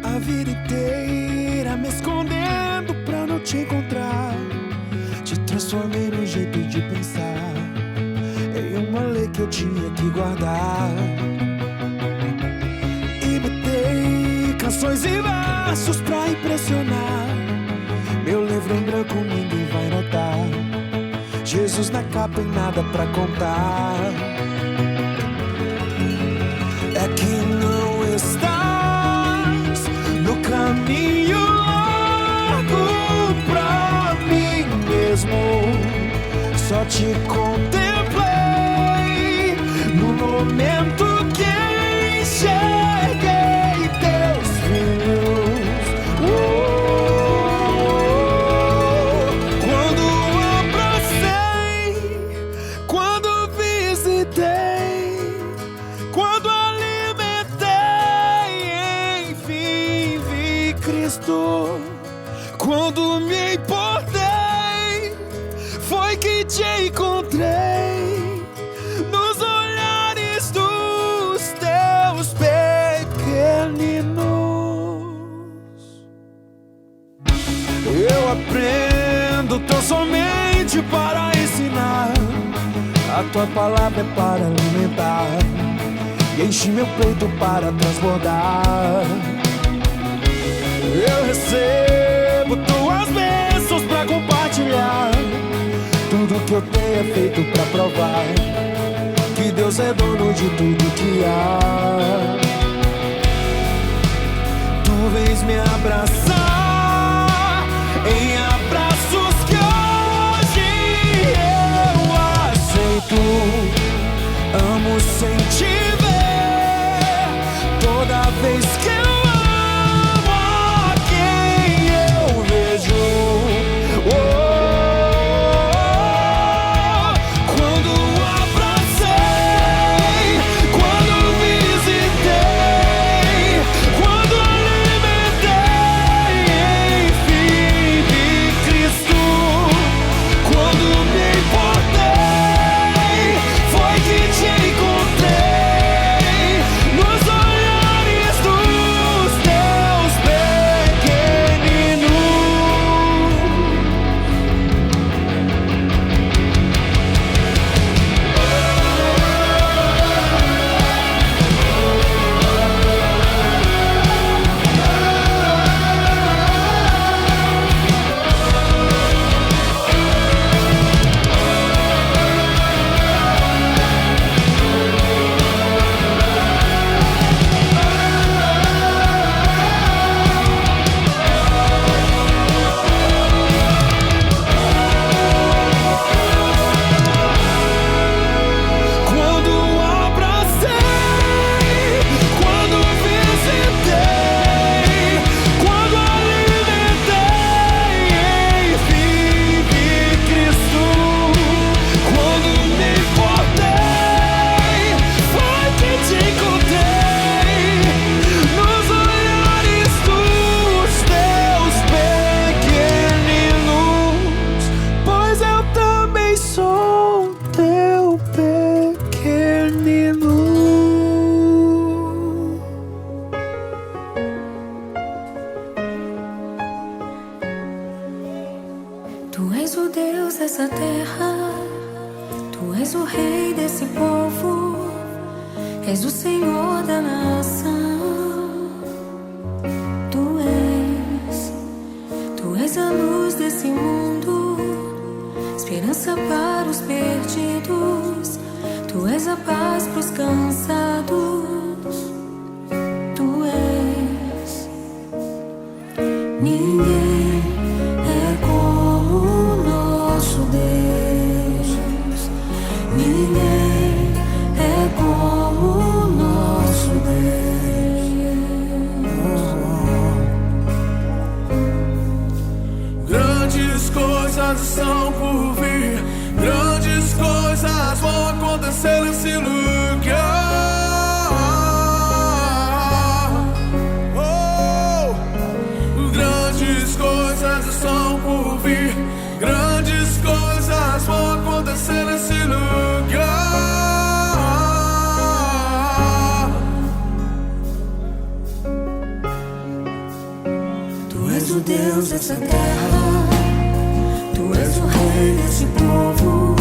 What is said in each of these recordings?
A vida inteira me escondendo pra não te encontrar. Te transformei no jeito de pensar, em uma lei que eu tinha que guardar. Imitei canções e versos pra impressionar. Meu livro em branco ninguém vai notar. Jesus na capa e nada pra contar. É que não estás no caminho largo pra mim mesmo. Só te contemplei no momento que enxerguei teus filhos. Quando abracei, quando visitei, quando alimentei, enfim vi Cristo. Quando me importei, foi que te encontrei nos olhares dos teus pequeninos. Eu aprendo tão somente para ensinar. A tua palavra é para alimentar e enche meu peito para transbordar. Eu recebo tuas bênçãos pra compartilhar. Tudo que eu tenho é feito pra provar que Deus é dono de tudo que há. Tu vens me abraçar em abraços que hoje eu aceito. Amo sem te ver toda vez que eu amo a quem eu vejo. Quando abracei, quando visitei, quando alimentei, enfim vi Cristo. Quando me importei, foi que te encontrei nos olhares dos teus pequeninos. Quando abracei, quando visitei, quando alimentei, enfim vi Cristo. Quando me importei, foi que te encontrei nos olhares dos teus pequeninos, pois eu também sou teu pequenino. Tu és o Deus dessa terra, Tu és o Rei desse povo, és o Senhor da nação. Tu és a luz desse mundo, esperança para os perdidos. Tu és a paz para os cansados. Tu és. Ninguém é como o nosso Deus. Ninguém é como o nosso Deus. Grandes coisas estão por vir, grandes coisas vão acontecer nesse lugar. Oh, grandes coisas estão por vir, grandes coisas vão acontecer nesse lugar. és o Deus dessa terra, Tu és o Rei desse povo,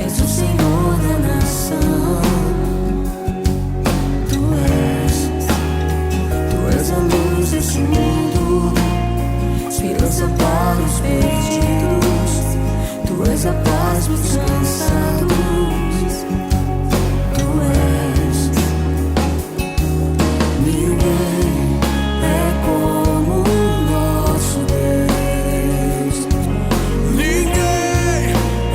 és o Senhor da nação. Tu és a luz desse mundo, esperança para os perdidos. Tu és a paz dos cansados. Tu és. Ninguém é como o nosso Deus. Ninguém é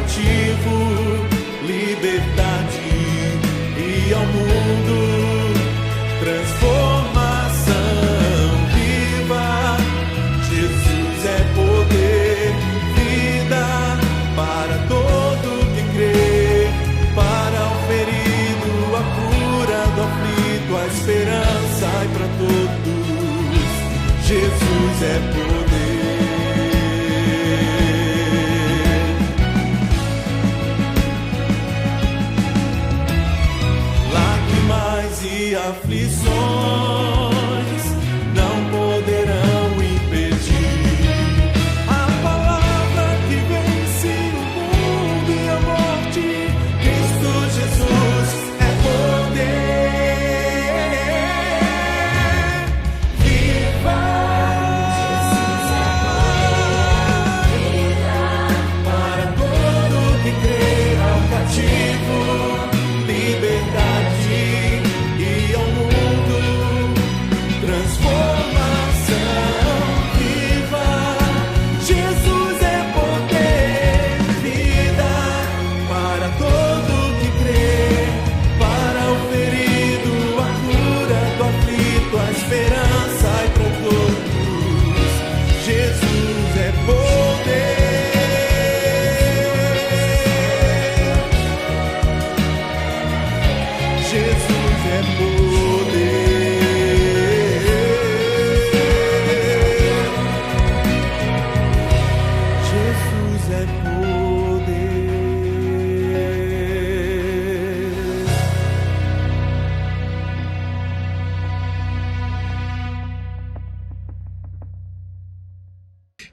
cativo liberdade e ao mundo transformação viva. Jesus é poder, vida para todo que crê, para o ferido a cura, do aflito a esperança e para todos Jesus é poder. E aflições não poderão impedir a palavra que vence o mundo e a morte. Cristo Jesus é poder. Viva! Jesus é poder. Para todo que crê, ao cativo liberdade.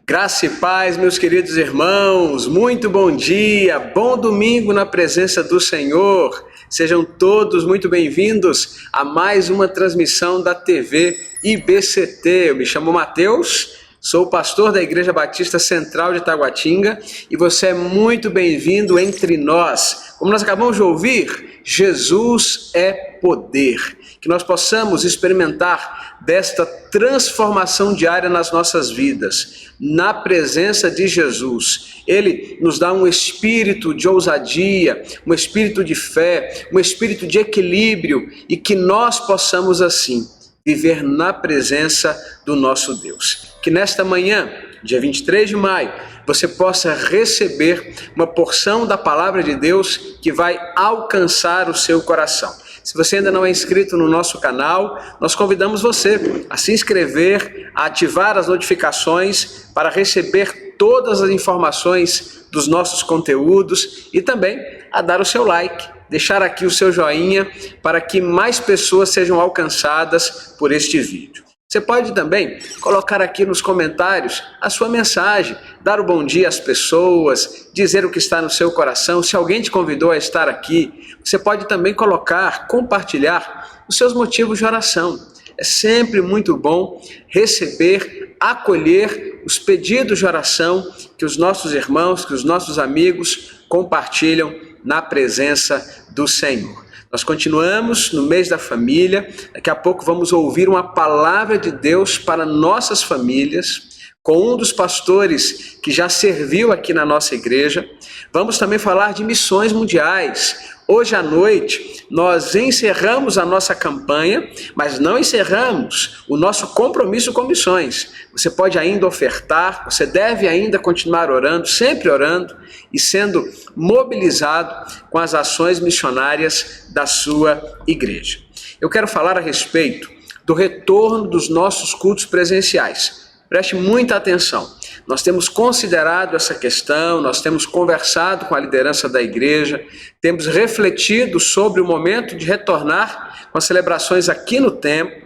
Graça e paz, meus queridos irmãos, muito bom dia, bom domingo na presença do Senhor. Sejam todos muito bem-vindos a mais uma transmissão da TV IBCT. Eu me chamo Mateus, sou pastor da Igreja Batista Central de Taguatinga e você é muito bem-vindo entre nós. Como nós acabamos de ouvir, Jesus é poder. Que nós possamos experimentar desta transformação diária nas nossas vidas, na presença de Jesus. Ele nos dá um espírito de ousadia, um espírito de fé, um espírito de equilíbrio e que nós possamos assim viver na presença do nosso Deus. Que nesta manhã, dia 23 de maio, você possa receber uma porção da palavra de Deus que vai alcançar o seu coração. Se você ainda não é inscrito no nosso canal, nós convidamos você a se inscrever, a ativar as notificações para receber todas as informações dos nossos conteúdos e também a dar o seu like, deixar aqui o seu joinha para que mais pessoas sejam alcançadas por este vídeo. Você pode também colocar aqui nos comentários a sua mensagem, dar o bom dia às pessoas, dizer o que está no seu coração. Se alguém te convidou a estar aqui, você pode também colocar, compartilhar os seus motivos de oração. É sempre muito bom receber, acolher os pedidos de oração que os nossos irmãos, que os nossos amigos compartilham na presença do Senhor. Nós continuamos no mês da família, daqui a pouco vamos ouvir uma palavra de Deus para nossas famílias, com um dos pastores que já serviu aqui na nossa igreja. Vamos também falar de missões mundiais. Hoje à noite nós encerramos a nossa campanha, mas não encerramos o nosso compromisso com missões. Você pode ainda ofertar, você deve ainda continuar orando, sempre orando e sendo mobilizado com as ações missionárias da sua igreja. Eu quero falar a respeito do retorno dos nossos cultos presenciais. Preste muita atenção. Nós temos considerado essa questão, nós temos conversado com a liderança da igreja, temos refletido sobre o momento de retornar com as celebrações aqui no templo.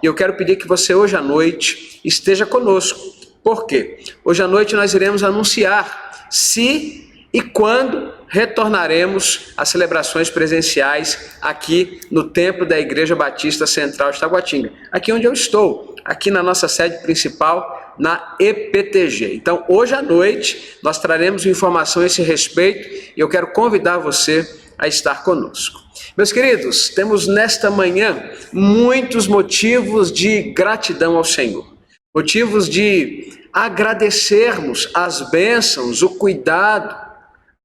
E eu quero pedir que você hoje à noite esteja conosco. Por quê? Hoje à noite nós iremos anunciar se e quando retornaremos às celebrações presenciais aqui no templo da Igreja Batista Central de Taguatinga, aqui onde eu estou, aqui na nossa sede principal, na EPTG. Então, hoje à noite, nós traremos informação a esse respeito e eu quero convidar você a estar conosco. Meus queridos, temos nesta manhã muitos motivos de gratidão ao Senhor, motivos de agradecermos as bênçãos, o cuidado,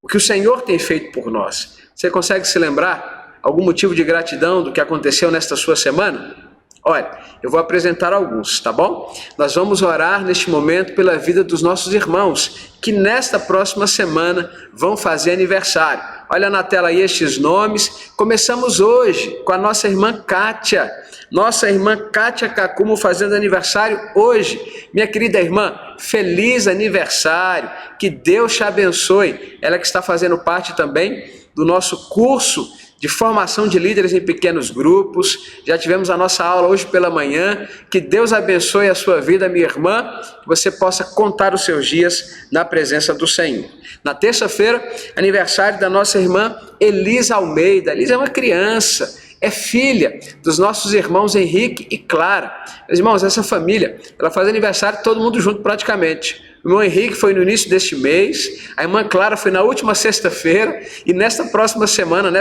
o que o Senhor tem feito por nós. Você consegue se lembrar algum motivo de gratidão do que aconteceu nesta sua semana? Olha, eu vou apresentar alguns, tá bom? Nós vamos orar neste momento pela vida dos nossos irmãos, que nesta próxima semana vão fazer aniversário. Olha na tela aí estes nomes. Começamos hoje com a nossa irmã Kátia. Nossa irmã Kátia Cacumo fazendo aniversário hoje. Minha querida irmã, feliz aniversário. Que Deus te abençoe. Ela que está fazendo parte também do nosso curso de formação de líderes em pequenos grupos. Já tivemos a nossa aula hoje pela manhã. Que Deus abençoe a sua vida, minha irmã, que você possa contar os seus dias na presença do Senhor. Na terça-feira, aniversário da nossa irmã Elisa Almeida. Elisa é uma criança, é filha dos nossos irmãos Henrique e Clara. Meus irmãos, essa família, ela faz aniversário todo mundo junto praticamente. O irmão Henrique foi no início deste mês, a irmã Clara foi na última sexta-feira, e nesta próxima semana,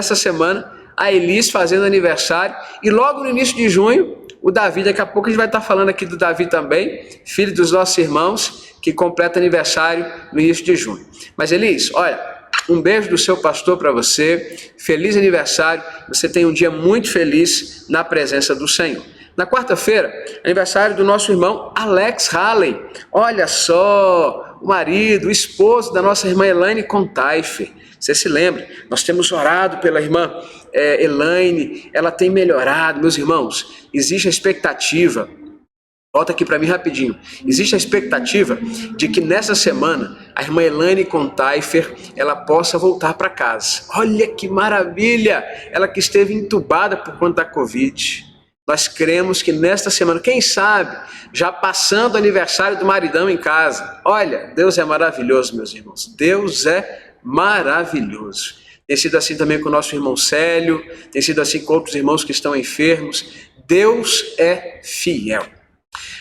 a Elis fazendo aniversário, e logo no início de junho, o Davi, daqui a pouco a gente vai estar falando aqui do Davi também, filho dos nossos irmãos, que completa aniversário no início de junho. Mas Elis, olha, um beijo do seu pastor para você, feliz aniversário, você tem um dia muito feliz na presença do Senhor. Na quarta-feira, aniversário do nosso irmão Alex Halley. Olha só, o marido, o esposo da nossa irmã Elaine Contaifer. Você se lembra, nós temos orado pela irmã Elaine, ela tem melhorado. Meus irmãos, existe a expectativa, volta aqui para mim rapidinho, existe a expectativa de que nessa semana a irmã Elaine Contaifer, ela possa voltar para casa. Olha que maravilha, ela que esteve entubada por conta da Covid. Nós cremos que nesta semana, quem sabe, já passando o aniversário do maridão em casa. Olha, Deus é maravilhoso, meus irmãos. Deus é maravilhoso. Tem sido assim também com o nosso irmão Célio, tem sido assim com outros irmãos que estão enfermos. Deus é fiel.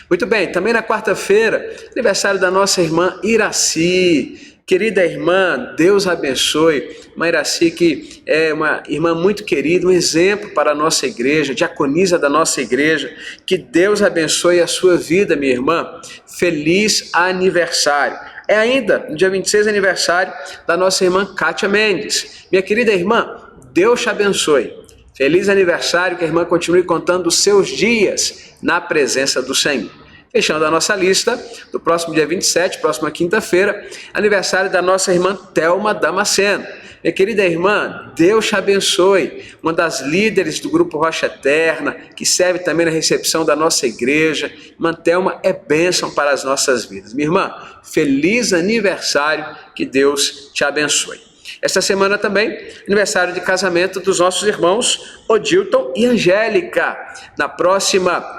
Muito bem, também na quarta-feira, aniversário da nossa irmã Iraci. Querida irmã, Deus abençoe. Irmã Iraci, que é uma irmã muito querida, um exemplo para a nossa igreja, diaconisa da nossa igreja. Que Deus abençoe a sua vida, minha irmã. Feliz aniversário. É ainda, no dia 26, aniversário da nossa irmã Kátia Mendes. Minha querida irmã, Deus te abençoe. Feliz aniversário, que a irmã continue contando os seus dias na presença do Senhor. Fechando a nossa lista, do próximo dia 27, próxima quinta-feira, aniversário da nossa irmã Thelma Damasceno. Minha querida irmã, Deus te abençoe, uma das líderes do Grupo Rocha Eterna, que serve também na recepção da nossa igreja. Irmã Thelma é bênção para as nossas vidas. Minha irmã, feliz aniversário, que Deus te abençoe. Esta semana também, aniversário de casamento dos nossos irmãos Odilton e Angélica. Na próxima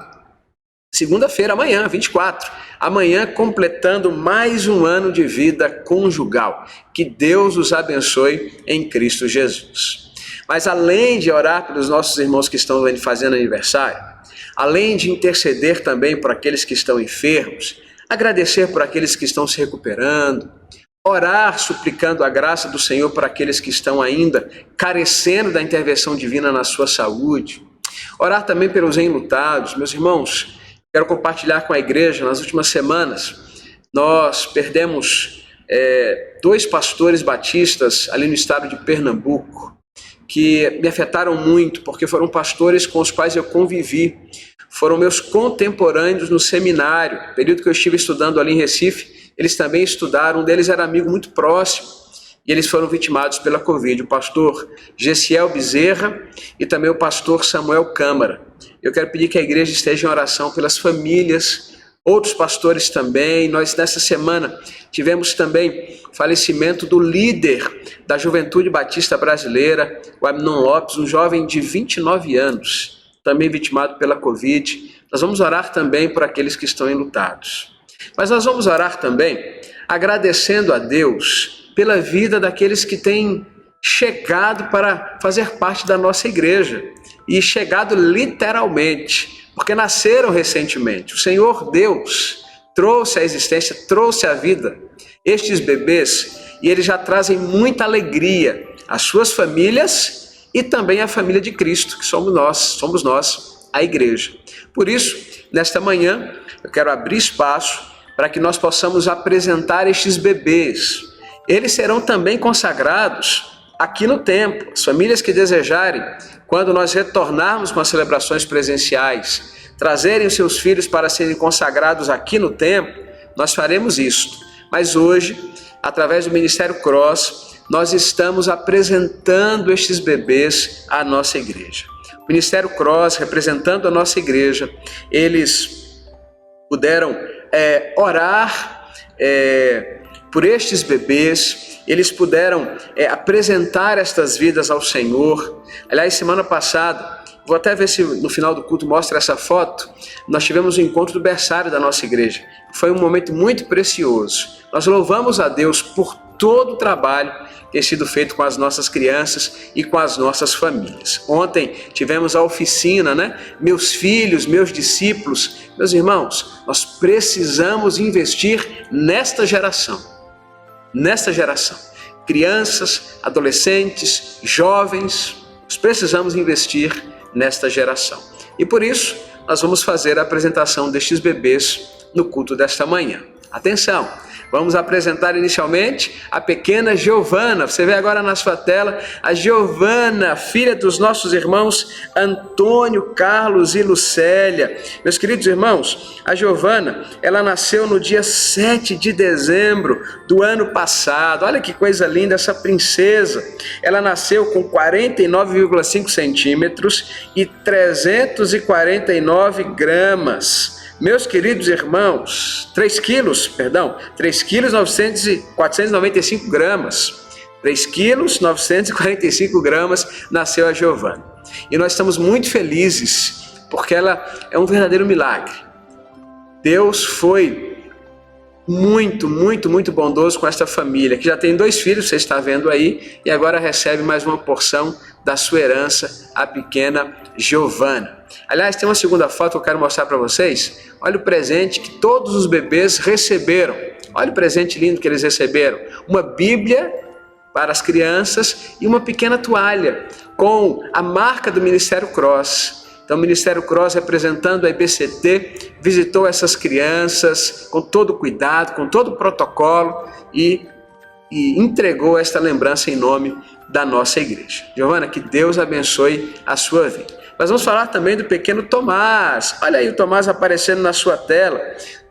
segunda-feira, amanhã, 24. Amanhã, completando mais um ano de vida conjugal. Que Deus os abençoe em Cristo Jesus. Mas além de orar pelos nossos irmãos que estão fazendo aniversário, além de interceder também por aqueles que estão enfermos, agradecer por aqueles que estão se recuperando, orar suplicando a graça do Senhor por aqueles que estão ainda carecendo da intervenção divina na sua saúde, orar também pelos enlutados. Meus irmãos, quero compartilhar com a igreja, nas últimas semanas, nós perdemos 2 pastores batistas ali no estado de Pernambuco, que me afetaram muito, porque foram pastores com os quais eu convivi, foram meus contemporâneos no seminário, período que eu estive estudando ali em Recife, eles também estudaram, um deles era amigo muito próximo, e eles foram vitimados pela Covid, o pastor Gessiel Bezerra e também o pastor Samuel Câmara. Eu quero pedir que a igreja esteja em oração pelas famílias, outros pastores também. Nós nessa semana tivemos também o falecimento do líder da Juventude Batista Brasileira, o Amnon Lopes, um jovem de 29 anos, também vitimado pela Covid. Nós vamos orar também por aqueles que estão enlutados. Mas nós vamos orar também agradecendo a Deus pela vida daqueles que têm chegado para fazer parte da nossa igreja. E chegado literalmente, porque nasceram recentemente. O Senhor Deus trouxe a existência, trouxe a vida, estes bebês, e eles já trazem muita alegria às suas famílias e também à família de Cristo, que somos nós, a igreja. Por isso, nesta manhã, eu quero abrir espaço para que nós possamos apresentar estes bebês, eles serão também consagrados aqui no templo. As famílias que desejarem, quando nós retornarmos com as celebrações presenciais, trazerem os seus filhos para serem consagrados aqui no templo, nós faremos isso. Mas hoje, através do Ministério Cross, nós estamos apresentando estes bebês à nossa igreja. O Ministério Cross, representando a nossa igreja, eles puderam orar por estes bebês, eles puderam apresentar estas vidas ao Senhor. Aliás, semana passada, vou até ver se no final do culto mostra essa foto, nós tivemos o encontro do berçário da nossa igreja. Foi um momento muito precioso. Nós louvamos a Deus por todo o trabalho que tem sido feito com as nossas crianças e com as nossas famílias. Ontem tivemos a oficina, né? Meus filhos, meus discípulos. Meus irmãos, nós precisamos investir nesta geração. Nesta geração. Crianças, adolescentes, jovens, nós precisamos investir nesta geração. E por isso, nós vamos fazer a apresentação destes bebês no culto desta manhã. Atenção! Vamos apresentar inicialmente a pequena Giovana. Você vê agora na sua tela a Giovana, filha dos nossos irmãos Antônio, Carlos e Lucélia. Meus queridos irmãos, a Giovana, ela nasceu no dia 7 de dezembro do ano passado. Olha que coisa linda essa princesa. Ela nasceu com 49,5 centímetros e 349 gramas. Meus queridos irmãos, 3 quilos 495 gramas. 3 quilos 945 gramas nasceu a Giovana. E nós estamos muito felizes, porque ela é um verdadeiro milagre. Deus foi muito bondoso com esta família, que já tem 2 filhos, você está vendo aí, e agora recebe mais uma porção da sua herança, a pequena Giovana. Aliás, tem uma segunda foto que eu quero mostrar para vocês. Olha o presente que todos os bebês receberam. Olha o presente lindo que eles receberam. Uma Bíblia para as crianças e uma pequena toalha com a marca do Ministério Cross. Então, o Ministério Cross, representando a IBCT, visitou essas crianças com todo cuidado, com todo o protocolo e entregou esta lembrança em nome da nossa igreja. Giovana, que Deus abençoe a sua vida. Nós vamos falar também do pequeno Tomás. Olha aí o Tomás aparecendo na sua tela.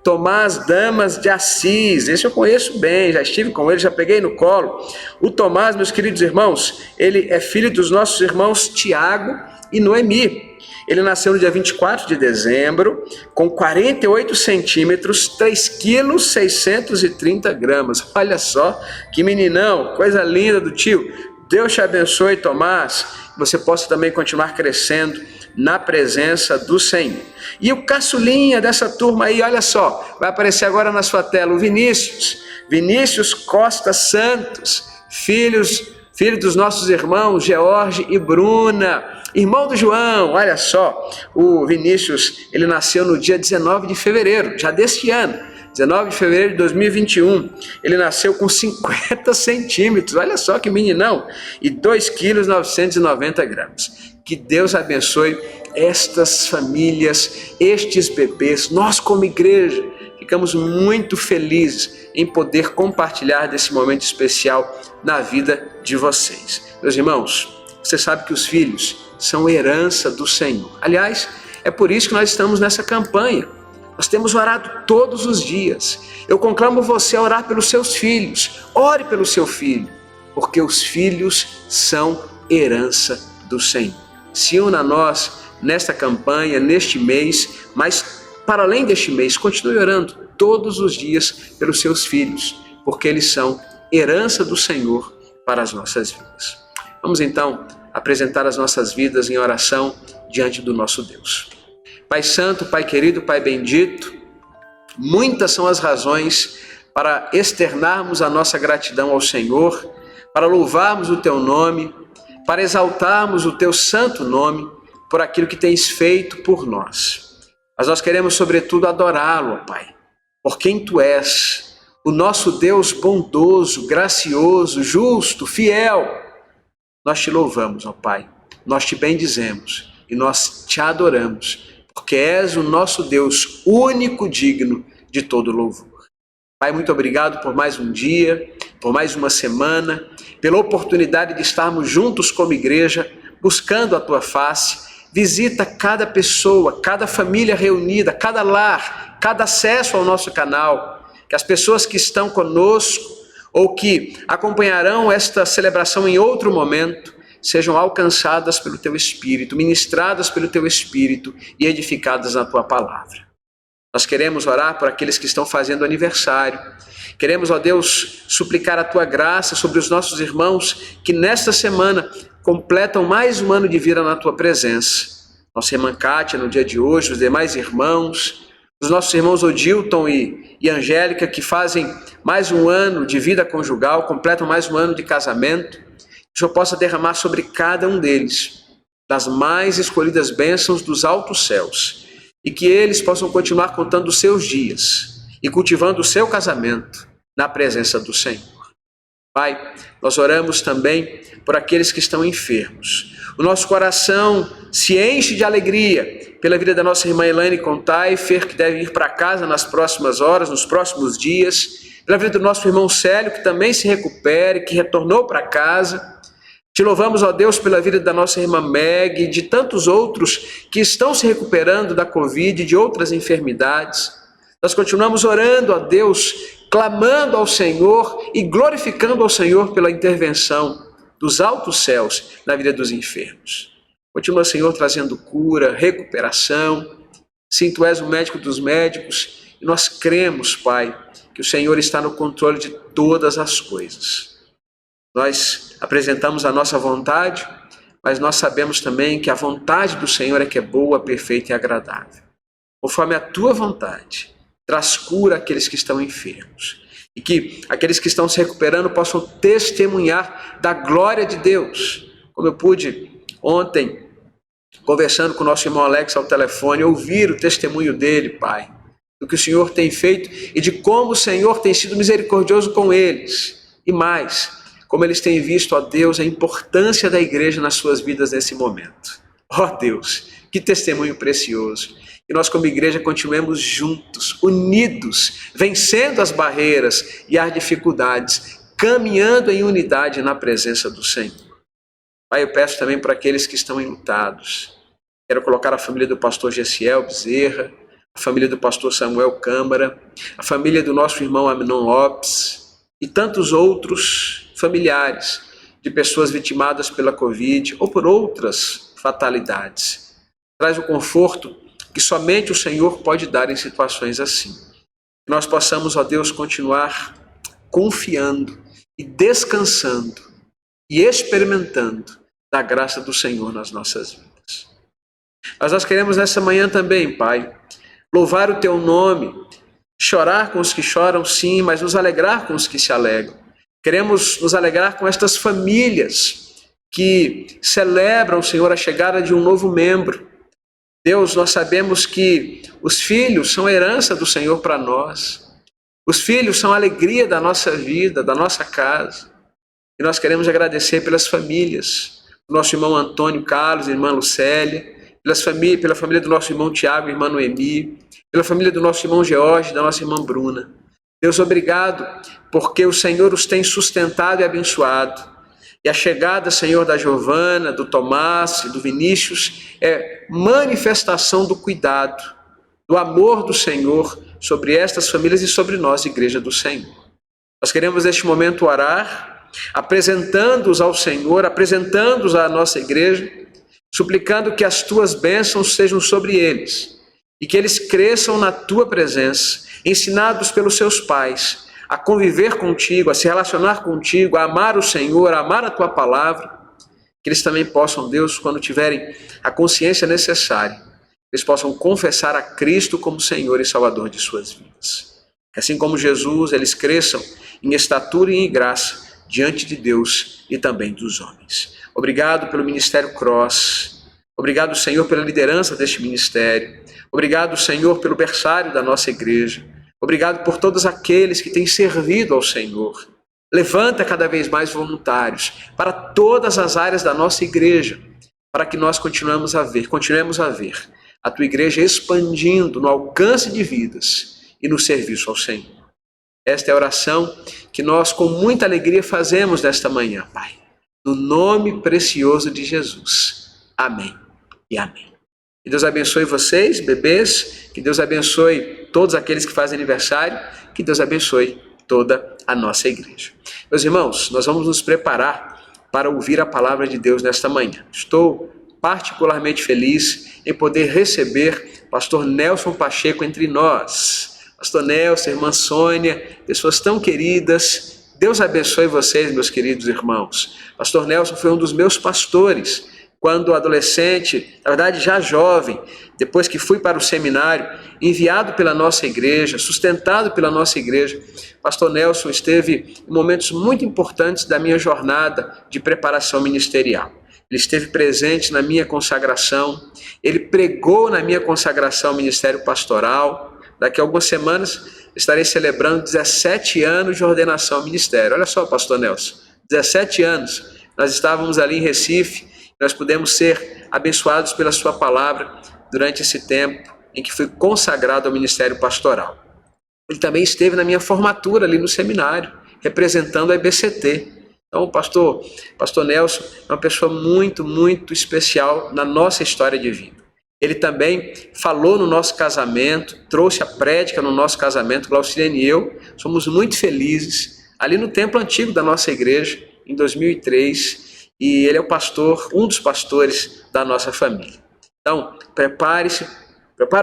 Tomás Damas de Assis. Esse eu conheço bem, já estive com ele, já peguei no colo. O Tomás, meus queridos irmãos, ele é filho dos nossos irmãos Tiago e Noemi. Ele nasceu no dia 24 de dezembro, com 48 centímetros, 3 quilos 630 gramas. Olha só, que meninão, coisa linda do tio. Deus te abençoe, Tomás, que você possa também continuar crescendo na presença do Senhor. E o caçulinha dessa turma aí, olha só, vai aparecer agora na sua tela, o Vinícius Costa Santos, filho dos nossos irmãos George e Bruna, irmão do João. Olha só, o Vinícius, ele nasceu no dia 19 de fevereiro, já deste ano. 19 de fevereiro de 2021, ele nasceu com 50 centímetros, olha só que meninão, e 2 quilos 990 gramas. Que Deus abençoe estas famílias, estes bebês. Nós como igreja ficamos muito felizes em poder compartilhar desse momento especial na vida de vocês. Meus irmãos, você sabe que os filhos são herança do Senhor. Aliás, é por isso que nós estamos nessa campanha. Nós temos orado todos os dias. Eu conclamo você a orar pelos seus filhos. Ore pelo seu filho, porque os filhos são herança do Senhor. Se una a nós nesta campanha, neste mês, mas para além deste mês, continue orando todos os dias pelos seus filhos, porque eles são herança do Senhor para as nossas vidas. Vamos então apresentar as nossas vidas em oração diante do nosso Deus. Pai Santo, Pai querido, Pai bendito, muitas são as razões para externarmos a nossa gratidão ao Senhor, para louvarmos o Teu nome, para exaltarmos o Teu santo nome por aquilo que tens feito por nós. Mas nós queremos, sobretudo, adorá-lo, ó Pai, por quem Tu és, o nosso Deus bondoso, gracioso, justo, fiel. Nós Te louvamos, ó Pai, nós Te bendizemos e nós Te adoramos, porque és o nosso Deus único, digno de todo louvor. Pai, muito obrigado por mais um dia, por mais uma semana, pela oportunidade de estarmos juntos como igreja, buscando a Tua face. Visita cada pessoa, cada família reunida, cada lar, cada acesso ao nosso canal, que as pessoas que estão conosco ou que acompanharão esta celebração em outro momento, sejam alcançadas pelo Teu Espírito, ministradas pelo Teu Espírito e edificadas na Tua palavra. Nós queremos orar por aqueles que estão fazendo aniversário. Queremos, ó Deus, suplicar a Tua graça sobre os nossos irmãos que nesta semana completam mais um ano de vida na Tua presença. Nossa irmã Kátia no dia de hoje, os demais irmãos, os nossos irmãos Odilton e Angélica que fazem mais um ano de vida conjugal, completam mais um ano de casamento. Que o Senhor possa derramar sobre cada um deles das mais escolhidas bênçãos dos altos céus e que eles possam continuar contando os seus dias e cultivando o seu casamento na presença do Senhor. Pai, nós oramos também por aqueles que estão enfermos. O nosso coração se enche de alegria pela vida da nossa irmã Elaine Contaifer, que deve ir para casa nas próximas horas, nos próximos dias. Pela vida do nosso irmão Célio, que também se recupere, que retornou para casa. Te louvamos, ó Deus, pela vida da nossa irmã Meg e de tantos outros que estão se recuperando da Covid e de outras enfermidades. Nós continuamos orando, ó Deus, clamando ao Senhor e glorificando ao Senhor pela intervenção dos altos céus na vida dos enfermos. Continua, Senhor, trazendo cura, recuperação. Sim, Tu és o médico dos médicos e nós cremos, Pai, que o Senhor está no controle de todas as coisas. Nós apresentamos a nossa vontade, mas nós sabemos também que a vontade do Senhor é que é boa, perfeita e agradável. Conforme a Tua vontade, traz cura àqueles que estão enfermos. E que aqueles que estão se recuperando possam testemunhar da glória de Deus. Como eu pude ontem, conversando com o nosso irmão Alex ao telefone, ouvir o testemunho dele, Pai, do que o Senhor tem feito e de como o Senhor tem sido misericordioso com eles. E mais, como eles têm visto, ó Deus, a importância da igreja nas suas vidas nesse momento. Ó Deus, que testemunho precioso. Que nós como igreja continuemos juntos, unidos, vencendo as barreiras e as dificuldades, caminhando em unidade na presença do Senhor. Pai, eu peço também para aqueles que estão enlutados. Quero colocar a família do pastor Gessiel Bezerra, a família do pastor Samuel Câmara, a família do nosso irmão Aminon Lopes e tantos outros familiares de pessoas vitimadas pela Covid ou por outras fatalidades. Traz o conforto que somente o Senhor pode dar em situações assim. Que nós possamos, ó Deus, continuar confiando e descansando e experimentando da graça do Senhor nas nossas vidas. Mas nós queremos nessa manhã também, Pai, louvar o Teu nome, chorar com os que choram, sim, mas nos alegrar com os que se alegram. Queremos nos alegrar com estas famílias que celebram, Senhor, a chegada de um novo membro. Deus, nós sabemos que os filhos são a herança do Senhor para nós. Os filhos são a alegria da nossa vida, da nossa casa. E nós queremos agradecer pelas famílias. O nosso irmão Antônio Carlos, irmã Lucélia, pela família do nosso irmão Tiago, irmã Noemi, pela família do nosso irmão George, da nossa irmã Bruna. Deus, obrigado, porque o Senhor os tem sustentado e abençoado. E a chegada, Senhor, da Giovana, do Tomás e do Vinícius é manifestação do cuidado, do amor do Senhor sobre estas famílias e sobre nós, Igreja do Senhor. Nós queremos neste momento orar, apresentando-os ao Senhor, apresentando-os à nossa igreja, suplicando que as Tuas bênçãos sejam sobre eles e que eles cresçam na Tua presença, ensinados pelos seus pais, a conviver contigo, a se relacionar contigo, a amar o Senhor, a amar a Tua palavra, que eles também possam, Deus, quando tiverem a consciência necessária, eles possam confessar a Cristo como Senhor e Salvador de suas vidas. Que assim como Jesus, eles cresçam em estatura e em graça diante de Deus e também dos homens. Obrigado pelo Ministério Cross. Obrigado, Senhor, pela liderança deste ministério. Obrigado, Senhor, pelo berçário da nossa igreja. Obrigado por todos aqueles que têm servido ao Senhor. Levanta cada vez mais voluntários para todas as áreas da nossa igreja, para que nós continuemos a ver a Tua igreja expandindo no alcance de vidas e no serviço ao Senhor. Esta é a oração que nós com muita alegria fazemos nesta manhã, Pai. No nome precioso de Jesus. Amém e amém. Que Deus abençoe vocês, bebês, que Deus abençoe todos aqueles que fazem aniversário, que Deus abençoe toda a nossa igreja. Meus irmãos, nós vamos nos preparar para ouvir a palavra de Deus nesta manhã. Estou particularmente feliz em poder receber pastor Nelson Pacheco entre nós. Pastor Nelson, irmã Sônia, pessoas tão queridas. Deus abençoe vocês, meus queridos irmãos. Pastor Nelson foi um dos meus pastores quando adolescente, na verdade já jovem, depois que fui para o seminário, enviado pela nossa igreja, sustentado pela nossa igreja. Pastor Nelson esteve em momentos muito importantes da minha jornada de preparação ministerial. Ele esteve presente na minha consagração, ele pregou na minha consagração ao ministério pastoral. Daqui a algumas semanas estarei celebrando 17 anos de ordenação ao ministério. Olha só, pastor Nelson, 17 anos. Nós estávamos ali em Recife, nós pudemos ser abençoados pela sua palavra durante esse tempo em que fui consagrado ao ministério pastoral. Ele também esteve na minha formatura ali no seminário, representando a IBCT. Então, o pastor Nelson é uma pessoa muito, muito especial na nossa história de vida. Ele também falou no nosso casamento, trouxe a prédica no nosso casamento. Glaucilene e eu somos muito felizes ali no templo antigo da nossa igreja, em 2003, e ele é o pastor, um dos pastores da nossa família. Então, prepare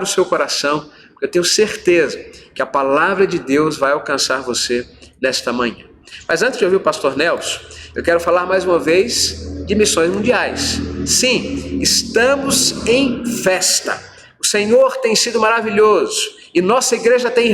o seu coração, porque eu tenho certeza que a palavra de Deus vai alcançar você nesta manhã. Mas antes de ouvir o pastor Nelson, eu quero falar mais uma vez de missões mundiais. Sim, estamos em festa. O Senhor tem sido maravilhoso e nossa igreja tem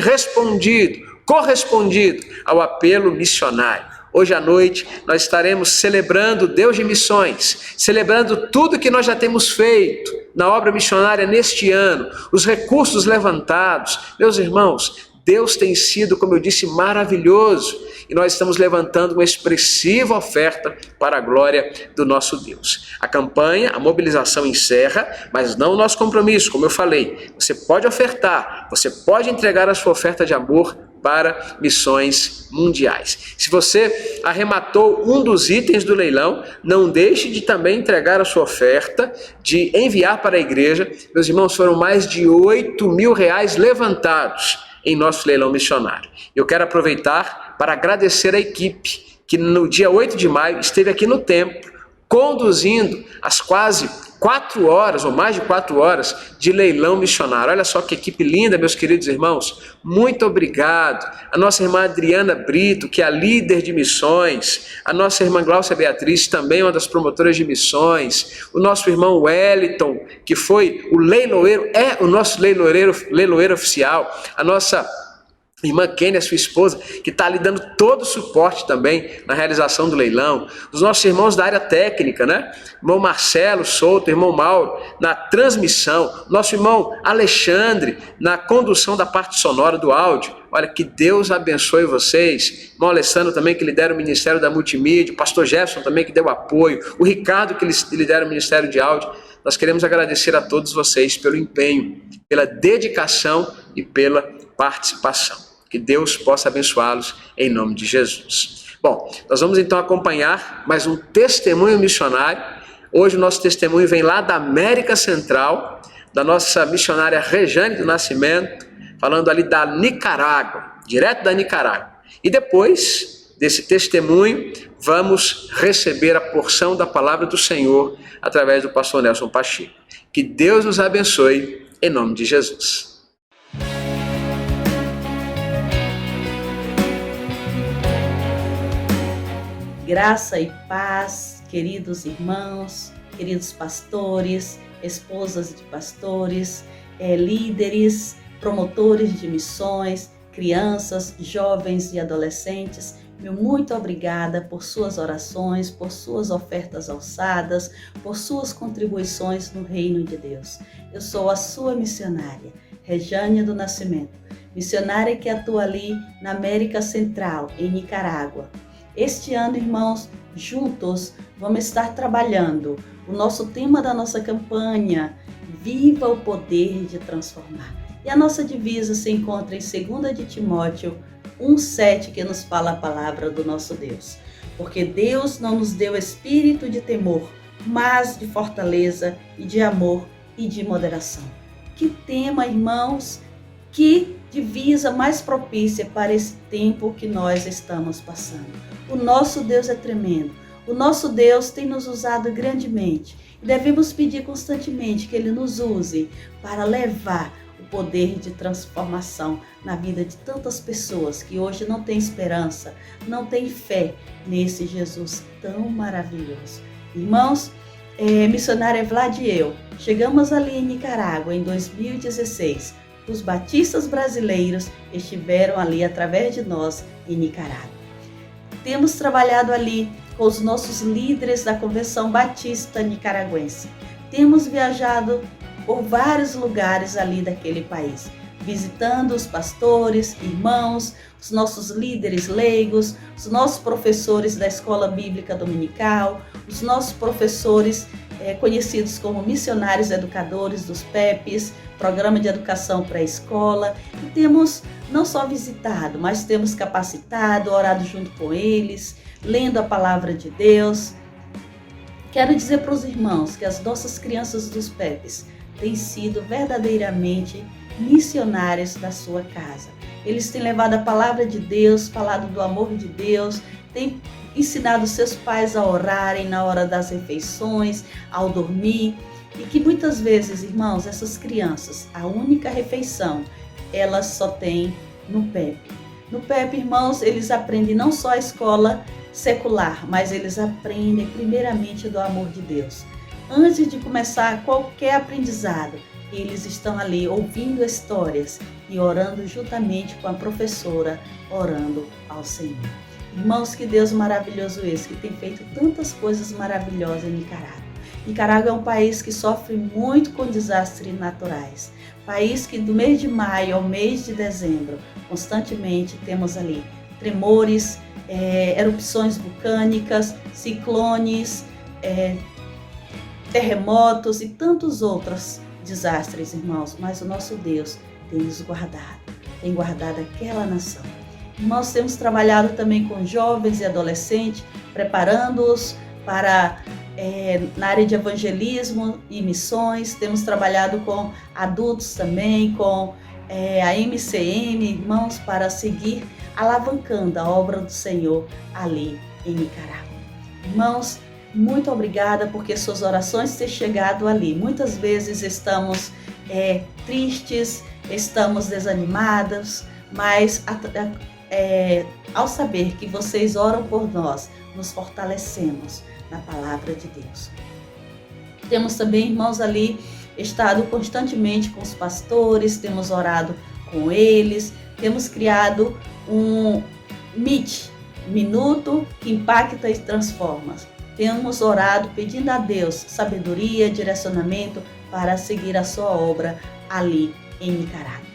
correspondido ao apelo missionário. Hoje à noite nós estaremos celebrando Deus de Missões, celebrando tudo que nós já temos feito na obra missionária neste ano, os recursos levantados. Meus irmãos, Deus tem sido, como eu disse, maravilhoso e nós estamos levantando uma expressiva oferta para a glória do nosso Deus. A campanha, a mobilização encerra, mas não o nosso compromisso, como eu falei. Você pode ofertar, você pode entregar a sua oferta de amor para missões mundiais. Se você arrematou um dos itens do leilão, não deixe de também entregar a sua oferta, de enviar para a igreja. Meus irmãos, foram mais de R$8.000 levantados em nosso leilão missionário. Eu quero aproveitar para agradecer a equipe que no dia 8 de maio esteve aqui no templo, conduzindo as quase 4 horas ou mais de 4 horas de leilão missionário. Olha só que equipe linda, meus queridos irmãos. Muito obrigado. A nossa irmã Adriana Brito, que é a líder de missões. A nossa irmã Glaucia Beatriz, também uma das promotoras de missões. O nosso irmão Wellington, que foi o leiloeiro, é o nosso leiloeiro oficial. A nossa irmã Kênia, sua esposa, que está ali dando todo o suporte também na realização do leilão. Os nossos irmãos da área técnica, né? Irmão Marcelo Souto, irmão Mauro, na transmissão. Nosso irmão Alexandre, na condução da parte sonora do áudio. Olha, que Deus abençoe vocês. Irmão Alessandro também, que lidera o Ministério da Multimídia. O pastor Jefferson também, que deu apoio. O Ricardo, que lidera o Ministério de Áudio. Nós queremos agradecer a todos vocês pelo empenho, pela dedicação e pela participação. Que Deus possa abençoá-los em nome de Jesus. Bom, nós vamos então acompanhar mais um testemunho missionário. Hoje o nosso testemunho vem lá da América Central, da nossa missionária Rejane do Nascimento, falando ali da Nicarágua, direto da Nicarágua. E depois desse testemunho, vamos receber a porção da palavra do Senhor através do pastor Nelson Pacheco. Que Deus nos abençoe em nome de Jesus. Graça e paz, queridos irmãos, queridos pastores, esposas de pastores, líderes, promotores de missões, crianças, jovens e adolescentes. Meu muito obrigada por suas orações, por suas ofertas alçadas, por suas contribuições no reino de Deus. Eu sou a sua missionária, Rejane do Nascimento, missionária que atua ali na América Central, em Nicarágua. Este ano, irmãos, juntos vamos estar trabalhando o nosso tema da nossa campanha, Viva o Poder de Transformar. E a nossa divisa se encontra em 2 de Timóteo 1:7, que nos fala a palavra do nosso Deus. Porque Deus não nos deu espírito de temor, mas de fortaleza e de amor e de moderação. Que tema, irmãos, que divisa mais propícia para esse tempo que nós estamos passando. O nosso Deus é tremendo. O nosso Deus tem nos usado grandemente. E devemos pedir constantemente que Ele nos use para levar o poder de transformação na vida de tantas pessoas que hoje não têm esperança, não têm fé nesse Jesus tão maravilhoso. Irmãos, missionária Vlad e eu chegamos ali em Nicarágua em 2016. Os batistas brasileiros estiveram ali através de nós em Nicarágua. Temos trabalhado ali com os nossos líderes da Convenção Batista Nicaragüense. Temos viajado por vários lugares ali daquele país, visitando os pastores, irmãos, os nossos líderes leigos, os nossos professores da Escola Bíblica Dominical, os nossos professores conhecidos como missionários educadores dos PEPs, Programa de Educação Pré-Escola. E temos não só visitado, mas temos capacitado, orado junto com eles, lendo a palavra de Deus. Quero dizer para os irmãos que as nossas crianças dos PEPs têm sido verdadeiramente missionários da sua casa. Eles têm levado a palavra de Deus, falado do amor de Deus, têm ensinado seus pais a orarem na hora das refeições, ao dormir, e que muitas vezes, irmãos, essas crianças, a única refeição, elas só têm no PEP. No PEP, irmãos, eles aprendem não só a escola secular, mas eles aprendem primeiramente do amor de Deus. Antes de começar qualquer aprendizado, eles estão ali ouvindo histórias e orando juntamente com a professora, orando ao Senhor. Irmãos, que Deus maravilhoso esse, que tem feito tantas coisas maravilhosas em Nicarágua. Nicarágua é um país que sofre muito com desastres naturais. País que do mês de maio ao mês de dezembro, constantemente temos ali tremores, erupções vulcânicas, ciclones, terremotos e tantos outros desastres, irmãos. Mas o nosso Deus tem nos guardado, tem guardado aquela nação. Nós temos trabalhado também com jovens e adolescentes, preparando-os para na área de evangelismo e missões. Temos trabalhado com adultos também, com a MCM, irmãos, para seguir alavancando a obra do Senhor ali em Nicarágua. Irmãos, muito obrigada porque suas orações têm chegado ali. Muitas vezes estamos tristes, estamos desanimados, mas ao saber que vocês oram por nós, nos fortalecemos na palavra de Deus. Temos também, irmãos, ali estado constantemente com os pastores, temos orado com eles, temos criado um MIT, Minuto que Impacta e Transforma. Temos orado pedindo a Deus sabedoria, direcionamento para seguir a sua obra ali em Nicarágua.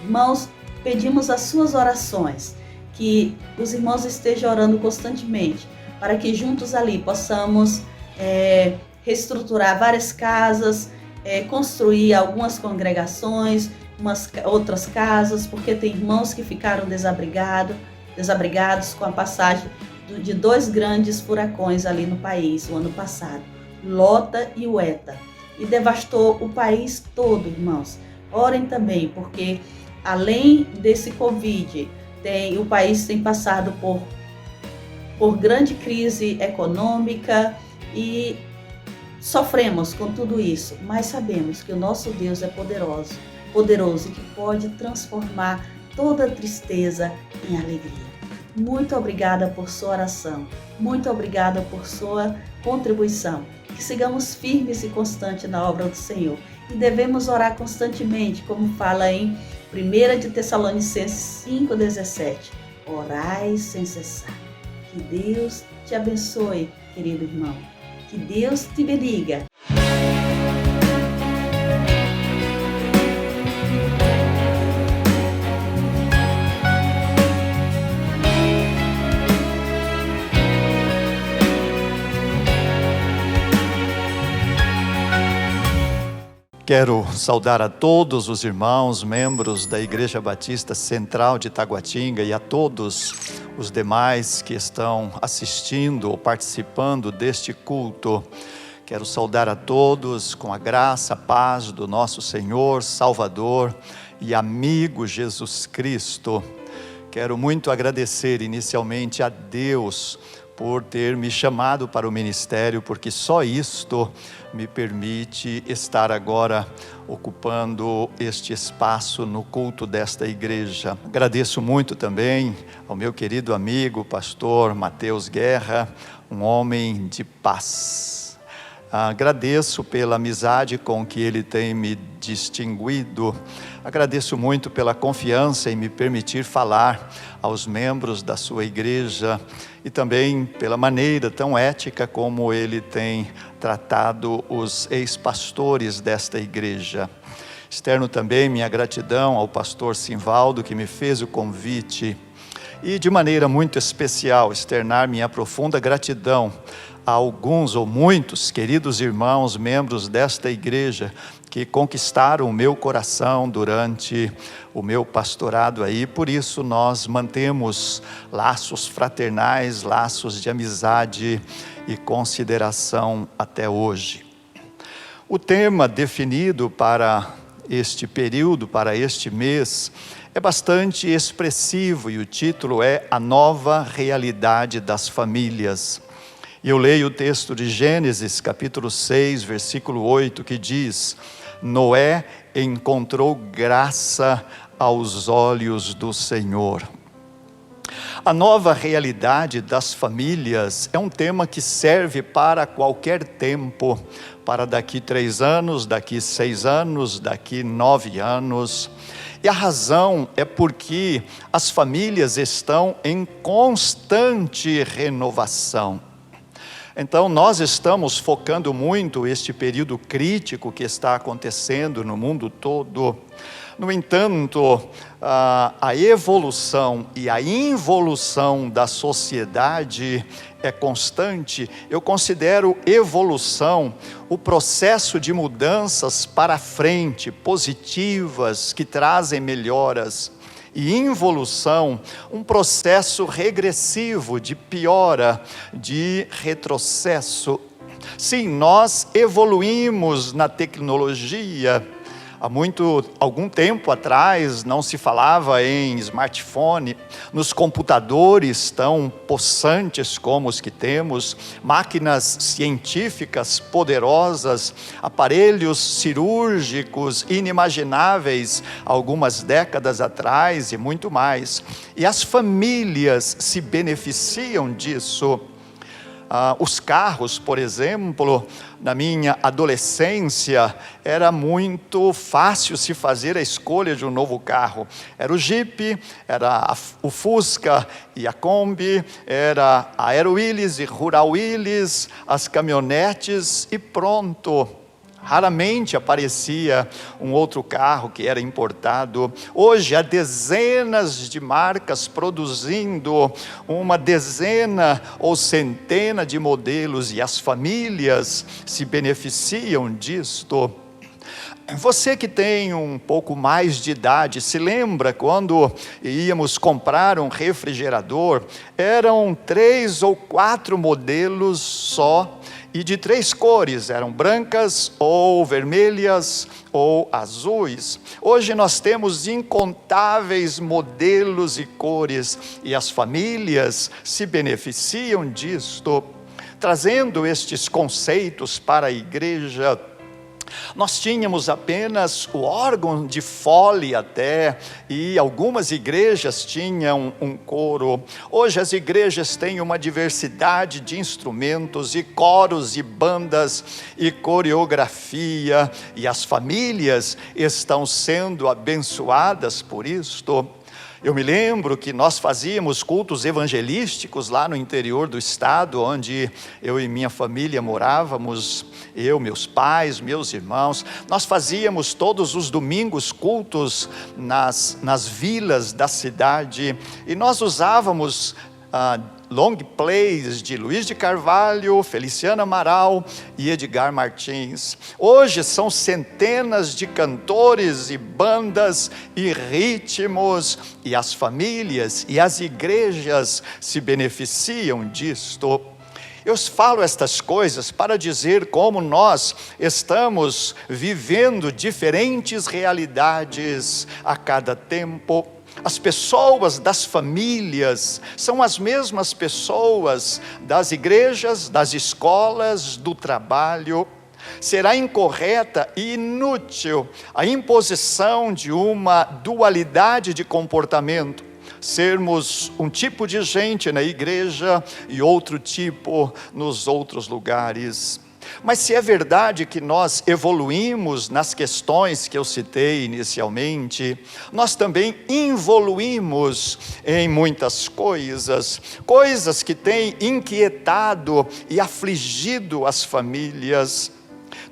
Irmãos, pedimos as suas orações, que os irmãos estejam orando constantemente, para que juntos ali possamos reestruturar várias casas, construir algumas congregações, outras casas, porque tem irmãos que ficaram desabrigados com a passagem de 2 grandes furacões ali no país, o ano passado, Lota e o Eta, e devastou o país todo, irmãos. Orem também, porque além desse Covid, o país tem passado por grande crise econômica e sofremos com tudo isso, mas sabemos que o nosso Deus é poderoso e que pode transformar toda tristeza em alegria. Muito obrigada por sua oração, muito obrigada por sua contribuição. Que sigamos firmes e constantes na obra do Senhor. E devemos orar constantemente, como fala em 1 de Tessalonicenses 5,17. Orai sem cessar. Que Deus te abençoe, querido irmão. Que Deus te bendiga. Quero saudar a todos os irmãos, membros da Igreja Batista Central de Taguatinga e a todos os demais que estão assistindo ou participando deste culto. Quero saudar a todos com a graça, a paz do nosso Senhor, Salvador e amigo Jesus Cristo. Quero muito agradecer inicialmente a Deus por ter me chamado para o ministério, porque só isto me permite estar agora ocupando este espaço no culto desta igreja. Agradeço muito também ao meu querido amigo, pastor Mateus Guerra, um homem de paz. Agradeço pela amizade com que ele tem me distinguido. Agradeço muito pela confiança em me permitir falar aos membros da sua igreja e também pela maneira tão ética como ele tem tratado os ex-pastores desta igreja. Externo também minha gratidão ao pastor Simvaldo, que me fez o convite, e de maneira muito especial externar minha profunda gratidão a alguns ou muitos queridos irmãos, membros desta igreja, que conquistaram o meu coração durante o meu pastorado aí. Por isso nós mantemos laços fraternais, laços de amizade e consideração até hoje. O tema definido para este período, para este mês, é bastante expressivo e o título é A Nova Realidade das Famílias. E eu leio o texto de Gênesis, capítulo 6, versículo 8, que diz: Noé encontrou graça aos olhos do Senhor. A nova realidade das famílias é um tema que serve para qualquer tempo, para daqui 3 anos, daqui 6 anos, daqui 9 anos. E a razão é porque as famílias estão em constante renovação. Então nós estamos focando muito este período crítico que está acontecendo no mundo todo. No entanto, a evolução e a involução da sociedade é constante. Eu considero evolução o processo de mudanças para frente, positivas, que trazem melhoras. E involução, um processo regressivo de piora, de retrocesso. Sim, nós evoluímos na tecnologia. Há algum tempo atrás não se falava em smartphone, nos computadores tão possantes como os que temos, máquinas científicas poderosas, aparelhos cirúrgicos inimagináveis algumas décadas atrás e muito mais. E as famílias se beneficiam disso. Os carros, por exemplo, na minha adolescência, era muito fácil se fazer a escolha de um novo carro. Era o Jeep, era o Fusca e a Kombi, era a Aero Willys e Rural Willys, as caminhonetes e pronto. Raramente aparecia um outro carro que era importado. Hoje há dezenas de marcas produzindo uma dezena ou centena de modelos e as famílias se beneficiam disto. Você que tem um pouco mais de idade, se lembra quando íamos comprar um refrigerador? Eram 3 ou 4 modelos só e de 3 cores, eram brancas ou vermelhas ou azuis. Hoje nós temos incontáveis modelos e cores e as famílias se beneficiam disto. Trazendo estes conceitos para a igreja, nós tínhamos apenas o órgão de fole até, e algumas igrejas tinham um coro. Hoje as igrejas têm uma diversidade de instrumentos e coros e bandas e coreografia, e as famílias estão sendo abençoadas por isto. Eu me lembro que nós fazíamos cultos evangelísticos lá no interior do estado, onde eu e minha família morávamos, eu, meus pais, meus irmãos. Nós fazíamos todos os domingos cultos nas vilas da cidade, e nós usávamos long plays de Luiz de Carvalho, Feliciano Amaral e Edgar Martins. Hoje são centenas de cantores e bandas e ritmos, e as famílias e as igrejas se beneficiam disto. Eu falo estas coisas para dizer como nós estamos vivendo diferentes realidades a cada tempo. As pessoas das famílias são as mesmas pessoas das igrejas, das escolas, do trabalho. Será incorreta e inútil a imposição de uma dualidade de comportamento. Sermos um tipo de gente na igreja e outro tipo nos outros lugares. Mas se é verdade que nós evoluímos nas questões que eu citei inicialmente, nós também involuímos em muitas coisas que têm inquietado e afligido as famílias.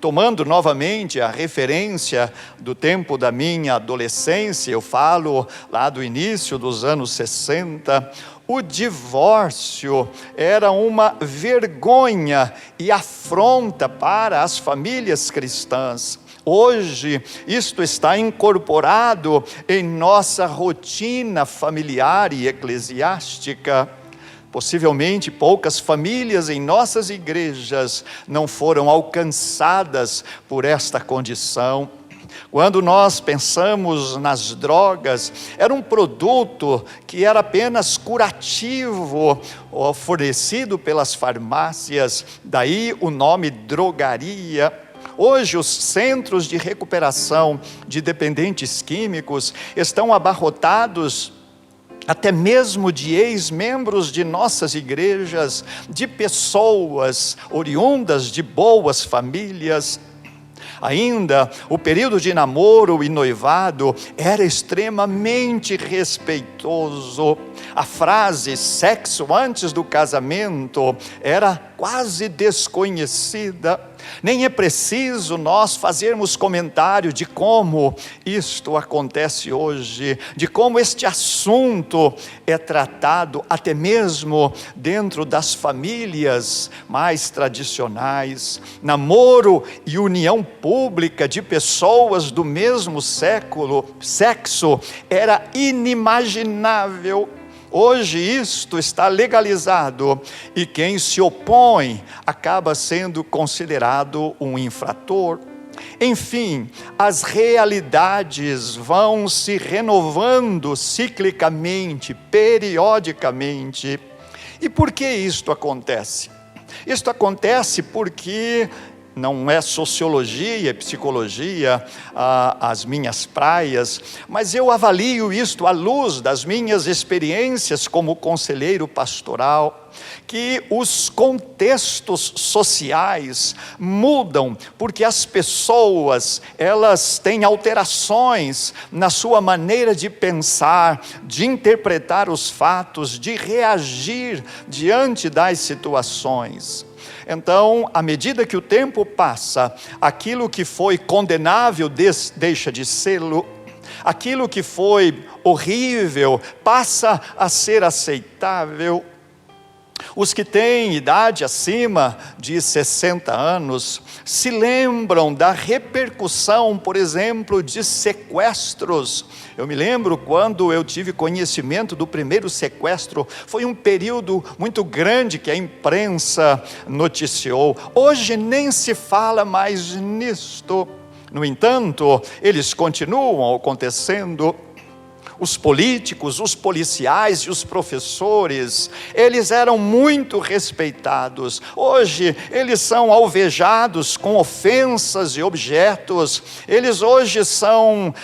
Tomando novamente a referência do tempo da minha adolescência, eu falo lá do início dos anos 60, o divórcio era uma vergonha e afronta para as famílias cristãs. Hoje, isto está incorporado em nossa rotina familiar e eclesiástica. Possivelmente poucas famílias em nossas igrejas não foram alcançadas por esta condição. Quando nós pensamos nas drogas, era um produto que era apenas curativo, fornecido pelas farmácias, daí o nome drogaria. Hoje os centros de recuperação de dependentes químicos estão abarrotados até mesmo de ex-membros de nossas igrejas, de pessoas oriundas de boas famílias. Ainda, o período de namoro e noivado era extremamente respeitoso. A frase sexo antes do casamento era quase desconhecida. Nem é preciso nós fazermos comentário de como isto acontece hoje, de como este assunto é tratado até mesmo dentro das famílias mais tradicionais. Namoro e união pública de pessoas do mesmo sexo era inimaginável. Hoje isto está legalizado e quem se opõe acaba sendo considerado um infrator. Enfim, as realidades vão se renovando ciclicamente, periodicamente. E por que isto acontece? Isto acontece porque não é sociologia, é psicologia, as minhas praias, mas eu avalio isto à luz das minhas experiências como conselheiro pastoral, que os contextos sociais mudam, porque as pessoas, elas têm alterações na sua maneira de pensar, de interpretar os fatos, de reagir diante das situações. Então, à medida que o tempo passa, aquilo que foi condenável deixa de sê-lo, aquilo que foi horrível passa a ser aceitável. Os que têm idade acima de 60 anos se lembram da repercussão, por exemplo, de sequestros. Eu me lembro quando eu tive conhecimento do primeiro sequestro, foi um período muito grande que a imprensa noticiou. Hoje nem se fala mais nisto. No entanto, eles continuam acontecendo. Os políticos, os policiais e os professores, eles eram muito respeitados. Hoje eles são alvejados com ofensas e objetos. Eles hoje são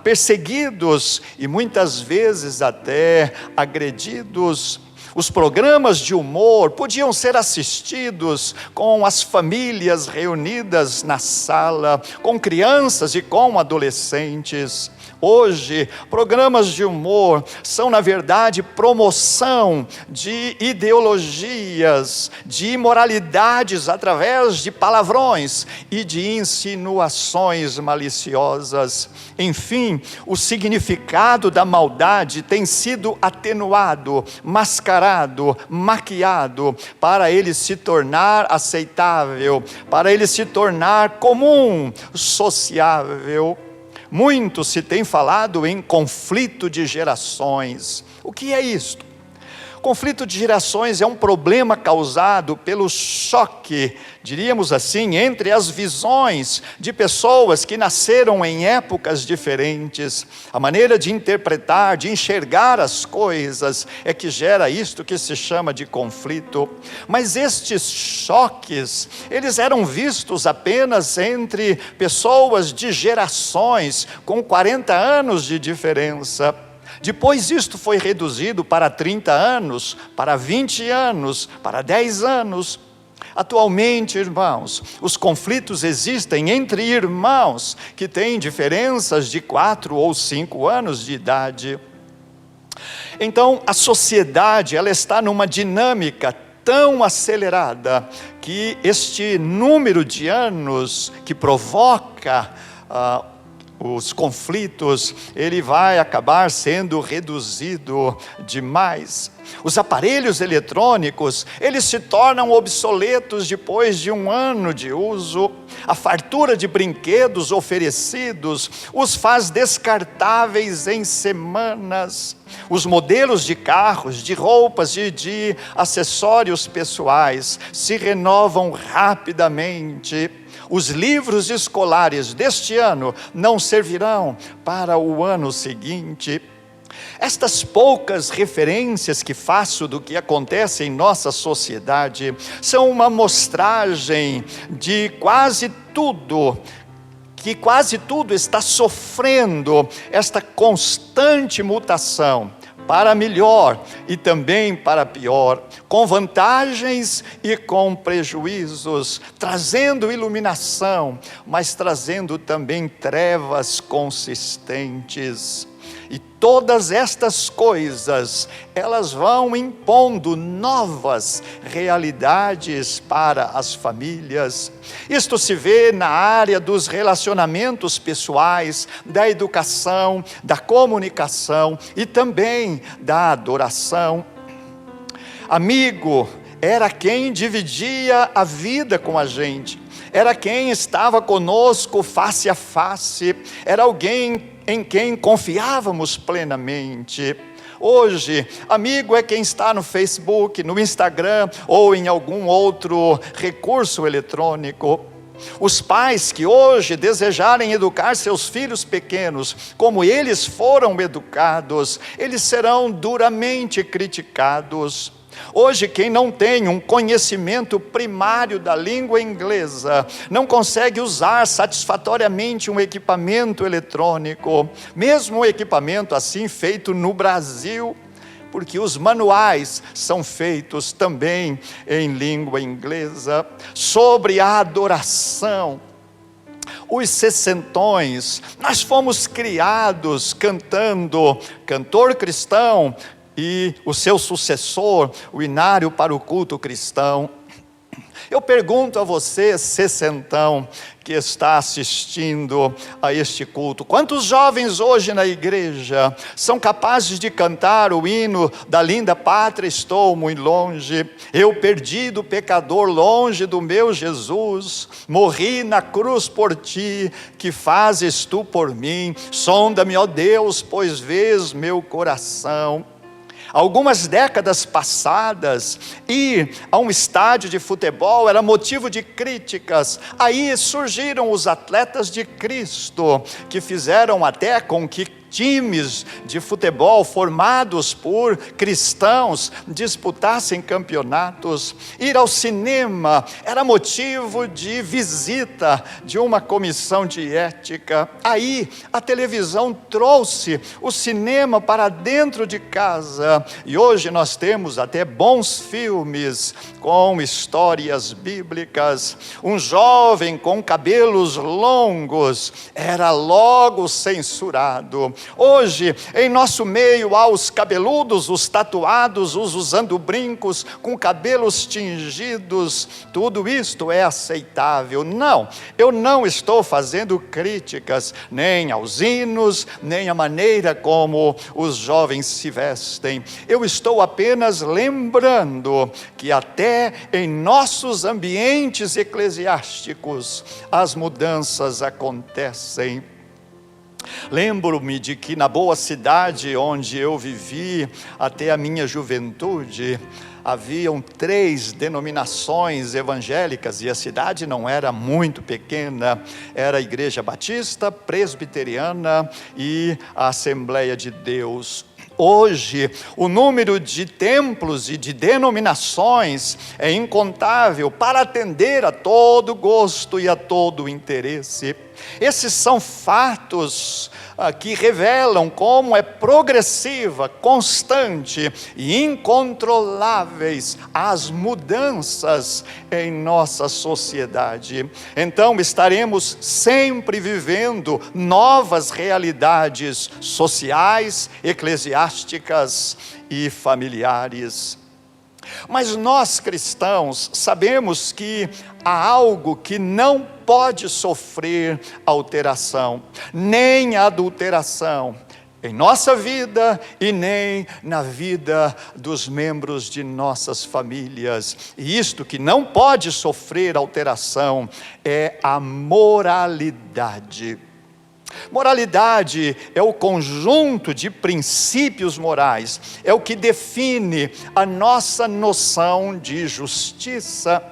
perseguidos e muitas vezes até agredidos. Os programas de humor podiam ser assistidos com as famílias reunidas na sala, com crianças e com adolescentes. Hoje, programas de humor são, na verdade, promoção de ideologias, de imoralidades através de palavrões e de insinuações maliciosas. Enfim, o significado da maldade tem sido atenuado, mascarado, maquiado, para ele se tornar aceitável, para ele se tornar comum, sociável. Muito se tem falado em conflito de gerações. O que é isto? Conflito de gerações é um problema causado pelo choque, diríamos assim, entre as visões de pessoas que nasceram em épocas diferentes. A maneira de interpretar, de enxergar as coisas é que gera isto que se chama de conflito. Mas estes choques, eles eram vistos apenas entre pessoas de gerações com 40 anos de diferença. Depois isto foi reduzido para 30 anos, para 20 anos, para 10 anos. Atualmente, irmãos, os conflitos existem entre irmãos que têm diferenças de 4 ou 5 anos de idade. Então, a sociedade, ela está numa dinâmica tão acelerada que este número de anos que provoca os conflitos, ele vai acabar sendo reduzido demais. Os aparelhos eletrônicos, eles se tornam obsoletos depois de 1 ano de uso. A fartura de brinquedos oferecidos os faz descartáveis em semanas. Os modelos de carros, de roupas e de acessórios pessoais se renovam rapidamente. Os livros escolares deste ano não servirão para o ano seguinte. Estas poucas referências que faço do que acontece em nossa sociedade são uma amostragem de quase tudo, que quase tudo está sofrendo esta constante mutação, para melhor e também para pior, com vantagens e com prejuízos, trazendo iluminação, mas trazendo também trevas consistentes. E todas estas coisas, elas vão impondo novas realidades para as famílias. Isto se vê na área dos relacionamentos pessoais, da educação, da comunicação e também da adoração. Amigo era quem dividia a vida com a gente, era quem estava conosco face a face, era alguém em quem confiávamos plenamente. Hoje, amigo é quem está no Facebook, no Instagram ou em algum outro recurso eletrônico. Os pais que hoje desejarem educar seus filhos pequenos como eles foram educados, eles serão duramente criticados. Hoje, quem não tem um conhecimento primário da língua inglesa, não consegue usar satisfatoriamente um equipamento eletrônico, mesmo um equipamento assim feito no Brasil, porque os manuais são feitos também em língua inglesa. Sobre a adoração, os sessentões, nós fomos criados cantando cantor cristão, e o seu sucessor, o Inário para o culto cristão. Eu pergunto a você, sessentão, que está assistindo a este culto, quantos jovens hoje na igreja são capazes de cantar o hino da linda pátria estou muito longe, eu perdido pecador longe do meu Jesus, morri na cruz por ti, que fazes tu por mim, sonda-me ó Deus, pois vês meu coração. Algumas décadas passadas, ir a um estádio de futebol era motivo de críticas. Aí surgiram os atletas de Cristo, que fizeram até com que times de futebol formados por cristãos disputassem campeonatos. Ir ao cinema era motivo de visita de uma comissão de ética. Aí a televisão trouxe o cinema para dentro de casa, e hoje nós temos até bons filmes com histórias bíblicas. Um jovem com cabelos longos era logo censurado. Hoje, em nosso meio, há os cabeludos, os tatuados, os usando brincos, com cabelos tingidos. Tudo isto é aceitável. Não, eu não estou fazendo críticas, nem aos hinos, nem à maneira como os jovens se vestem. Eu estou apenas lembrando que até em nossos ambientes eclesiásticos as mudanças acontecem. Lembro-me de que na boa cidade onde eu vivi até a minha juventude, haviam 3 denominações evangélicas, e a cidade não era muito pequena. Era a Igreja Batista, Presbiteriana e a Assembleia de Deus. Hoje, o número de templos e de denominações é incontável para atender a todo gosto e a todo interesse. Esses são fatos que revelam como é progressiva, constante e incontroláveis as mudanças em nossa sociedade. Então estaremos sempre vivendo novas realidades sociais, eclesiásticas e familiares. Mas nós cristãos sabemos que há algo que não pode sofrer alteração, nem adulteração, em nossa vida e nem na vida dos membros de nossas famílias. E isto que não pode sofrer alteração é a moralidade. Moralidade é o conjunto de princípios morais, é o que define a nossa noção de justiça.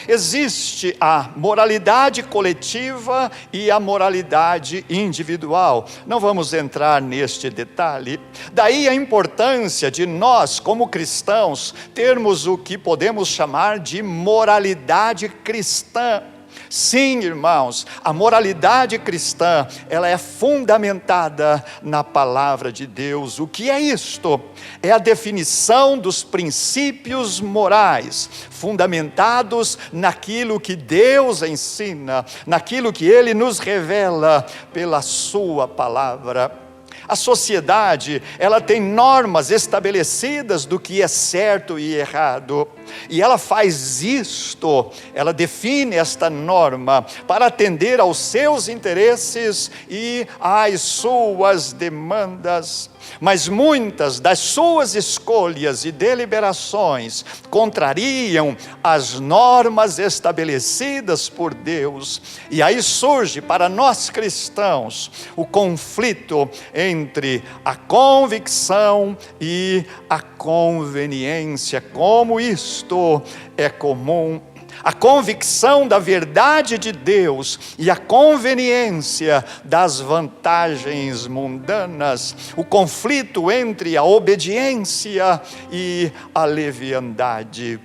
Existe a moralidade coletiva e a moralidade individual. Não vamos entrar neste detalhe. Daí a importância de nós, como cristãos, termos o que podemos chamar de moralidade cristã. Sim, irmãos, a moralidade cristã, ela é fundamentada na palavra de Deus. O que é isto? É a definição dos princípios morais, fundamentados naquilo que Deus ensina, naquilo que Ele nos revela pela sua palavra. A sociedade, ela tem normas estabelecidas do que é certo e errado. E ela faz isto, ela define esta norma para atender aos seus interesses e às suas demandas. Mas muitas das suas escolhas e deliberações contrariam as normas estabelecidas por Deus. E aí surge para nós cristãos o conflito entre a convicção e a conveniência. Como isto é comum. A convicção da verdade de Deus e a conveniência das vantagens mundanas, o conflito entre a obediência e a leviandade.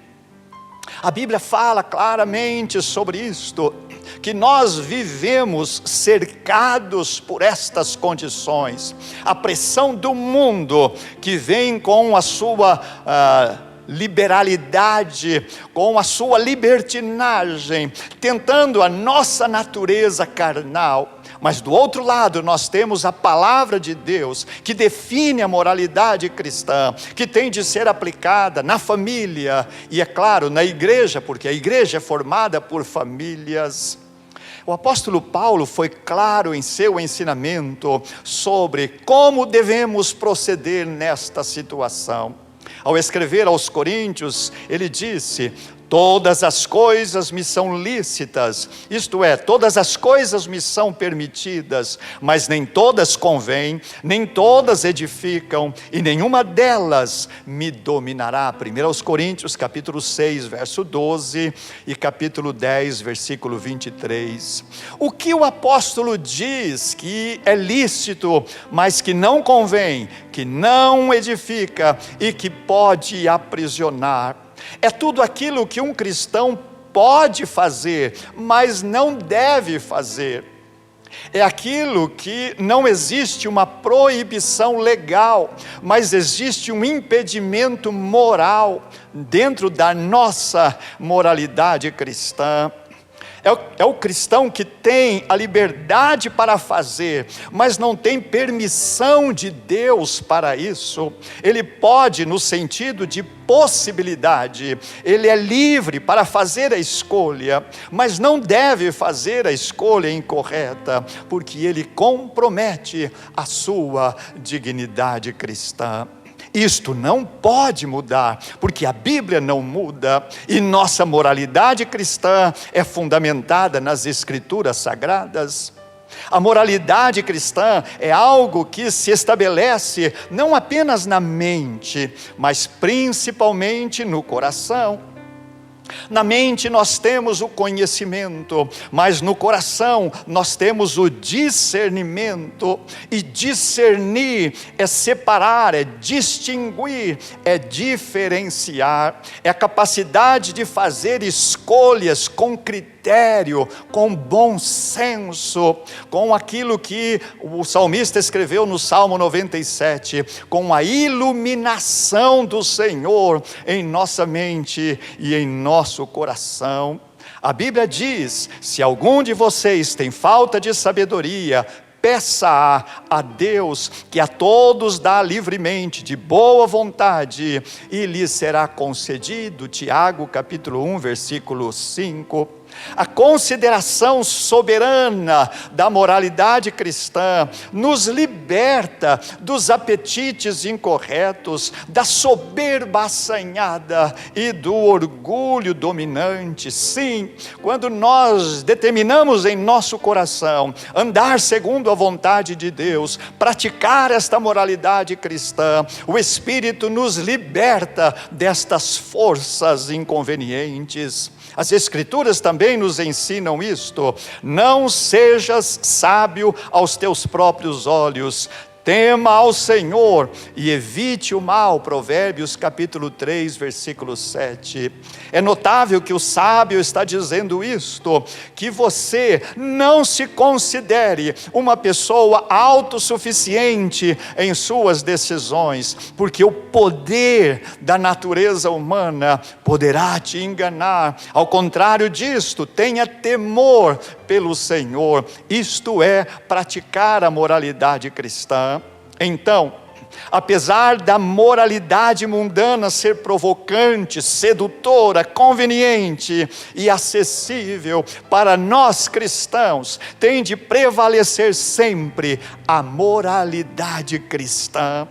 A Bíblia fala claramente sobre isto, que nós vivemos cercados por estas condições. A pressão do mundo que vem com a sua liberalidade, com a sua libertinagem, tentando a nossa natureza carnal. Mas do outro lado nós temos a palavra de Deus, que define a moralidade cristã, que tem de ser aplicada na família e, é claro, na igreja, porque a igreja é formada por famílias. O apóstolo Paulo foi claro em seu ensinamento sobre como devemos proceder nesta situação. Ao escrever aos Coríntios, ele disse: Todas as coisas me são lícitas, isto é, todas as coisas me são permitidas, mas nem todas convêm, nem todas edificam, e nenhuma delas me dominará. 1 Coríntios capítulo 6, verso 12 e capítulo 10, versículo 23. O que o apóstolo diz que é lícito, mas que não convém, que não edifica e que pode aprisionar, é tudo aquilo que um cristão pode fazer, mas não deve fazer. É aquilo que não existe uma proibição legal, mas existe um impedimento moral dentro da nossa moralidade cristã. É o cristão que tem a liberdade para fazer, mas não tem permissão de Deus para isso. Ele pode, no sentido de possibilidade, ele é livre para fazer a escolha, mas não deve fazer a escolha incorreta, porque ele compromete a sua dignidade cristã. Isto não pode mudar, porque a Bíblia não muda, e nossa moralidade cristã é fundamentada nas Escrituras Sagradas. A moralidade cristã é algo que se estabelece não apenas na mente, mas principalmente no coração. Na mente nós temos o conhecimento, mas no coração nós temos o discernimento. E discernir é separar, é distinguir, é diferenciar. É a capacidade de fazer escolhas com critério, com bom senso, com aquilo que o salmista escreveu no Salmo 97, com a iluminação do Senhor em nossa mente e em nosso coração. A Bíblia diz: se algum de vocês tem falta de sabedoria, peça a Deus, que a todos dá livremente, de boa vontade, e lhe será concedido. Tiago capítulo 1, versículo 5. A consideração soberana da moralidade cristã nos liberta dos apetites incorretos, da soberba assanhada e do orgulho dominante. Sim, quando nós determinamos em nosso coração andar segundo a vontade de Deus, praticar esta moralidade cristã, o Espírito nos liberta destas forças inconvenientes. As Escrituras também nos ensinam isto: não sejas sábio aos teus próprios olhos, tema ao Senhor e evite o mal. Provérbios capítulo 3, versículo 7. É notável que o sábio está dizendo isto, que você não se considere uma pessoa autossuficiente em suas decisões, porque o poder da natureza humana poderá te enganar. Ao contrário disto, tenha temor pelo Senhor, isto é, praticar a moralidade cristã. Então, apesar da moralidade mundana ser provocante, sedutora, conveniente e acessível, para nós cristãos tem de prevalecer sempre a moralidade cristã.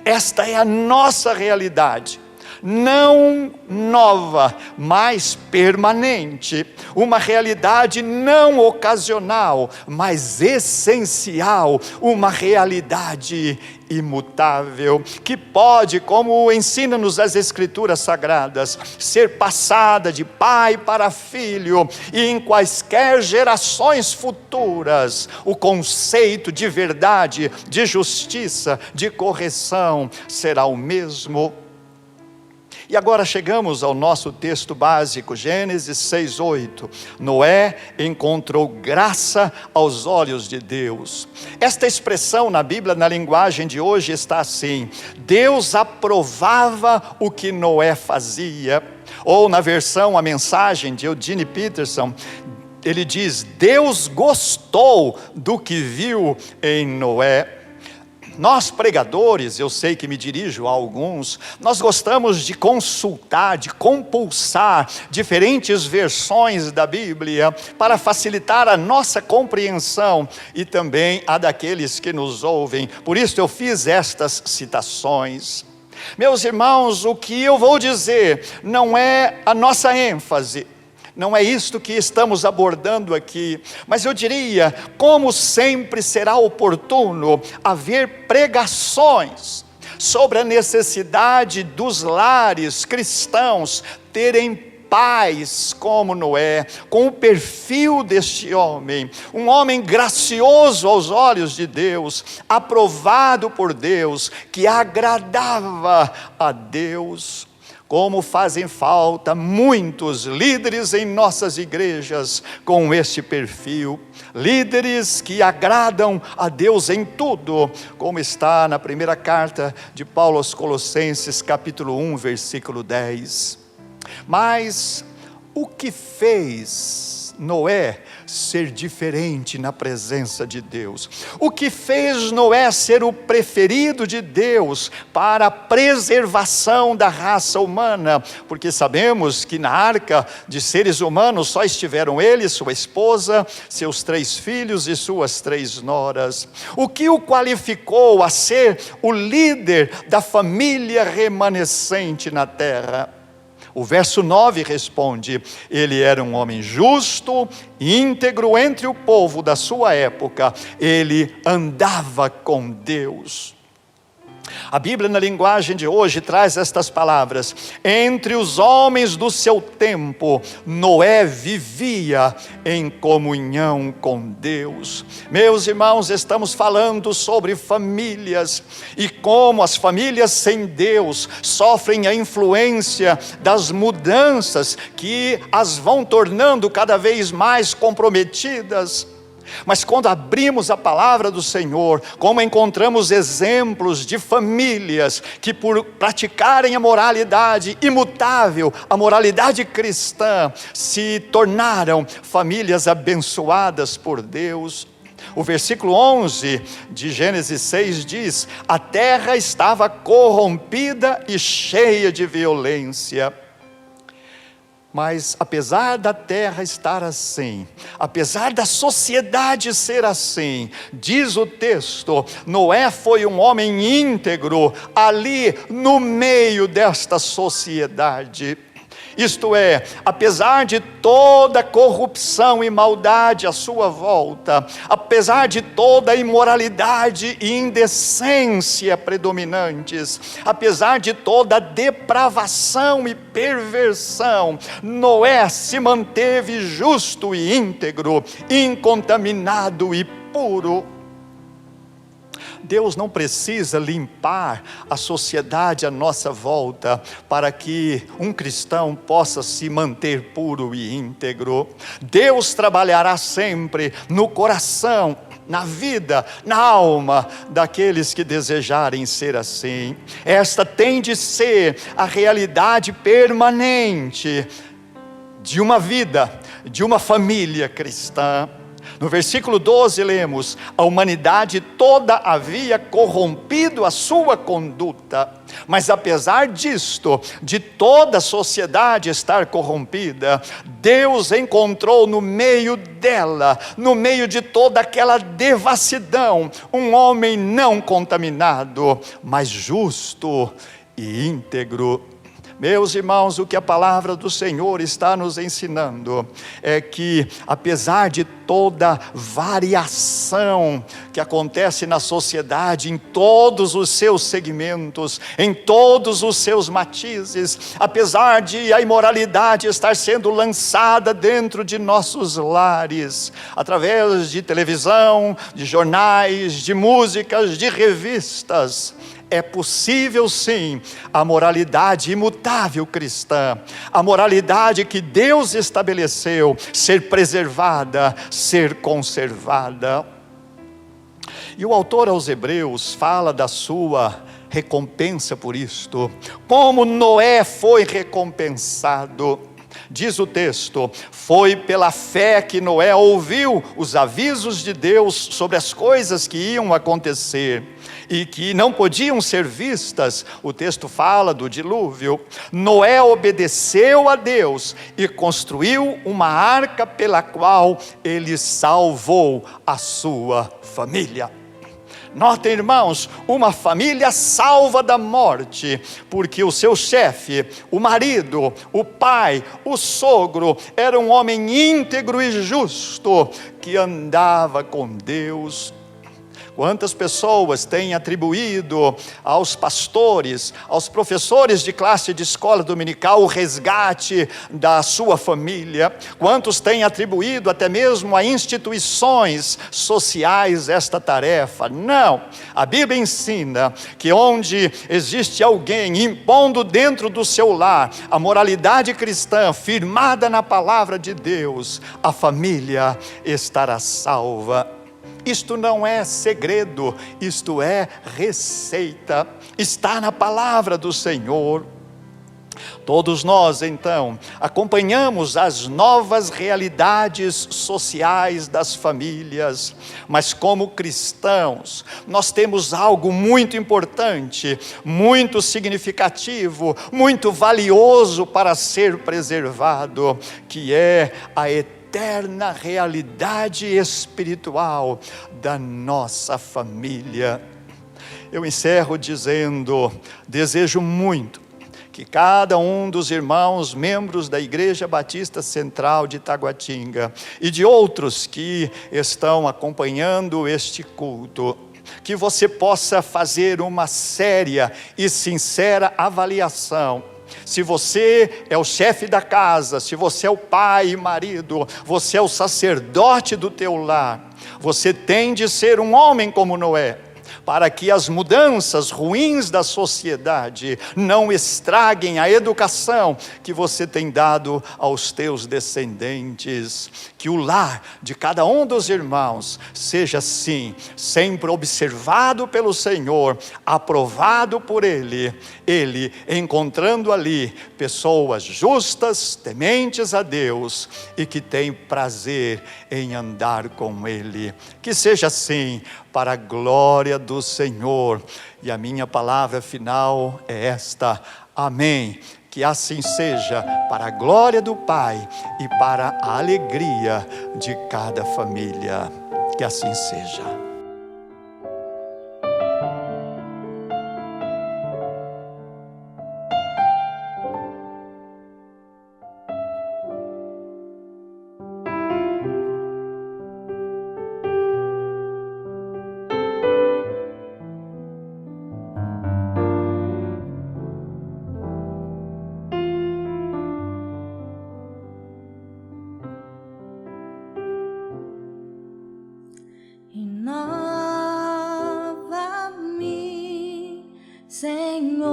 Esta é a nossa realidade, não nova, mas permanente, uma realidade não ocasional, mas essencial, uma realidade imutável, que pode, como ensina-nos as Escrituras Sagradas, ser passada de pai para filho, e em quaisquer gerações futuras, o conceito de verdade, de justiça, de correção será o mesmo. E agora chegamos ao nosso texto básico, Gênesis 6:8. Noé encontrou graça aos olhos de Deus. Esta expressão na Bíblia, na linguagem de hoje, está assim: Deus aprovava o que Noé fazia. Ou na versão, a mensagem de Eugene Peterson, ele diz: Deus gostou do que viu em Noé. Nós pregadores, eu sei que me dirijo a alguns, nós gostamos de consultar, de compulsar diferentes versões da Bíblia para facilitar a nossa compreensão e também a daqueles que nos ouvem. Por isso eu fiz estas citações. Meus irmãos, o que eu vou dizer não é a nossa ênfase, não é isto que estamos abordando aqui, mas eu diria, como sempre será oportuno haver pregações sobre a necessidade dos lares cristãos terem pais como Noé, com o perfil deste homem, um homem gracioso aos olhos de Deus, aprovado por Deus, que agradava a Deus. Como fazem falta muitos líderes em nossas igrejas com este perfil, líderes que agradam a Deus em tudo, como está na primeira carta de Paulo aos Colossenses, capítulo 1, versículo 10. Mas o que fez Noé ser diferente na presença de Deus? O que fez Noé ser o preferido de Deus para a preservação da raça humana? Porque sabemos que na arca de seres humanos só estiveram ele, sua esposa, seus 3 filhos e suas 3 noras. O que o qualificou a ser o líder da família remanescente na terra? O verso 9 responde: ele era um homem justo, íntegro entre o povo da sua época, ele andava com Deus. A Bíblia, na linguagem de hoje, traz estas palavras: entre os homens do seu tempo, Noé vivia em comunhão com Deus. Meus irmãos, estamos falando sobre famílias, e como as famílias sem Deus sofrem a influência das mudanças que as vão tornando cada vez mais comprometidas. Mas quando abrimos a palavra do Senhor, como encontramos exemplos de famílias que por praticarem a moralidade imutável, a moralidade cristã, se tornaram famílias abençoadas por Deus. O versículo 11 de Gênesis 6 diz: a terra estava corrompida e cheia de violência. Mas apesar da terra estar assim, apesar da sociedade ser assim, diz o texto, Noé foi um homem íntegro ali no meio desta sociedade. Isto é, apesar de toda corrupção e maldade à sua volta, apesar de toda imoralidade e indecência predominantes, apesar de toda depravação e perversão, Noé se manteve justo e íntegro, incontaminado e puro. Deus não precisa limpar a sociedade à nossa volta para que um cristão possa se manter puro e íntegro. Deus trabalhará sempre no coração, na vida, na alma daqueles que desejarem ser assim. Esta tem de ser a realidade permanente de uma vida, de uma família cristã. No versículo 12 lemos: a humanidade toda havia corrompido a sua conduta, mas apesar disto, de toda a sociedade estar corrompida, Deus encontrou no meio dela, no meio de toda aquela devassidão, um homem não contaminado, mas justo e íntegro. Meus irmãos, o que a palavra do Senhor está nos ensinando é que, apesar de toda variação que acontece na sociedade, em todos os seus segmentos, em todos os seus matizes, apesar de a imoralidade estar sendo lançada dentro de nossos lares, através de televisão, de jornais, de músicas, de revistas, é possível sim a moralidade imutável cristã, a moralidade que Deus estabeleceu, ser preservada, ser conservada. E o autor aos Hebreus fala da sua recompensa por isto, como Noé foi recompensado. Diz o texto: foi pela fé que Noé ouviu os avisos de Deus sobre as coisas que iam acontecer e que não podiam ser vistas. O texto fala do dilúvio. Noé obedeceu a Deus e construiu uma arca pela qual ele salvou a sua família. Notem, irmãos, uma família salva da morte, porque o seu chefe, o marido, o pai, o sogro, era um homem íntegro e justo, que andava com Deus. Quantas pessoas têm atribuído aos pastores, aos professores de classe de escola dominical o resgate da sua família? Quantos têm atribuído até mesmo a instituições sociais esta tarefa? Não, a Bíblia ensina que onde existe alguém impondo dentro do seu lar a moralidade cristã firmada na palavra de Deus, a família estará salva. Isto não é segredo, isto é receita, está na palavra do Senhor. Todos nós, então, acompanhamos as novas realidades sociais das famílias, mas como cristãos, nós temos algo muito importante, muito significativo, muito valioso para ser preservado, que é a eterna realidade espiritual da nossa família. Eu encerro dizendo: desejo muito que cada um dos irmãos membros da Igreja Batista Central de Taguatinga e de outros que estão acompanhando este culto, que você possa fazer uma séria e sincera avaliação. Se você é o chefe da casa, se você é o pai e marido, você é o sacerdote do teu lar, você tem de ser um homem como Noé, para que as mudanças ruins da sociedade não estraguem a educação que você tem dado aos teus descendentes. Que o lar de cada um dos irmãos seja assim, sempre observado pelo Senhor, aprovado por Ele encontrando ali pessoas justas, tementes a Deus e que têm prazer em andar com Ele. Que seja assim, para a glória do Senhor. E a minha palavra final é esta: amém. Que assim seja, para a glória do Pai e para a alegria de cada família. Que assim seja. Renova-me, Senhor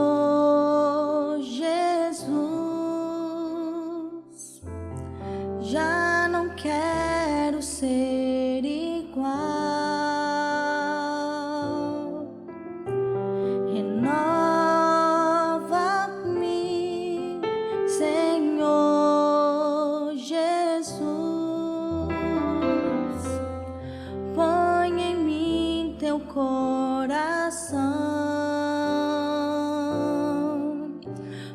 Jesus. Já não quero ser igual. Renova-me, Senhor Jesus. Põe em mim teu coração,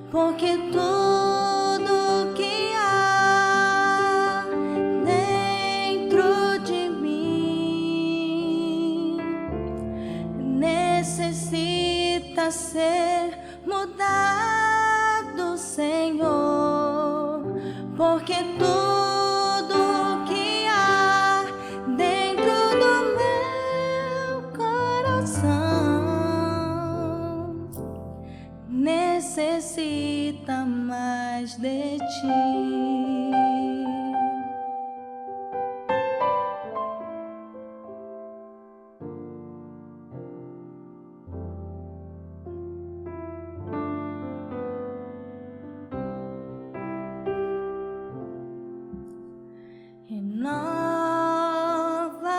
porque tudo que há dentro de mim necessita ser mudado, Senhor, porque tudo que há dentro do meu coração necessita mais de ti.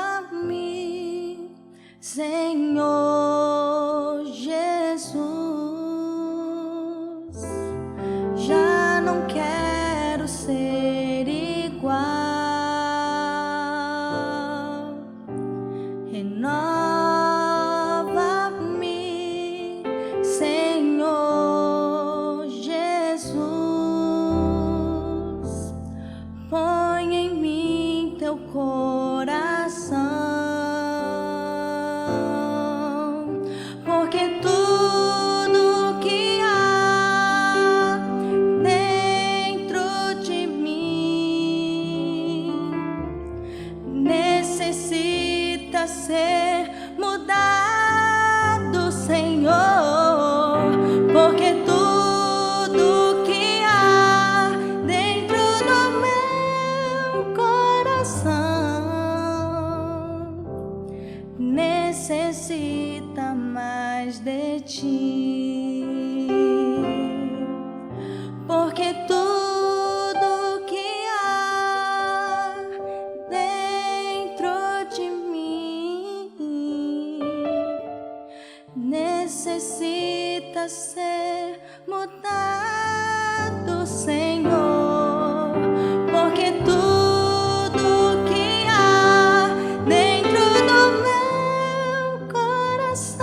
Renova-me, Senhor Jesus. Já não quero ser igual. Renova-me, Senhor Jesus. Põe em mim teu coração, ser mudado, Senhor, porque tudo que há dentro do meu coração necessita mais de ti, porque tudo que há dentro de mim necessita ser mudado, Senhor, porque tudo que há dentro do meu coração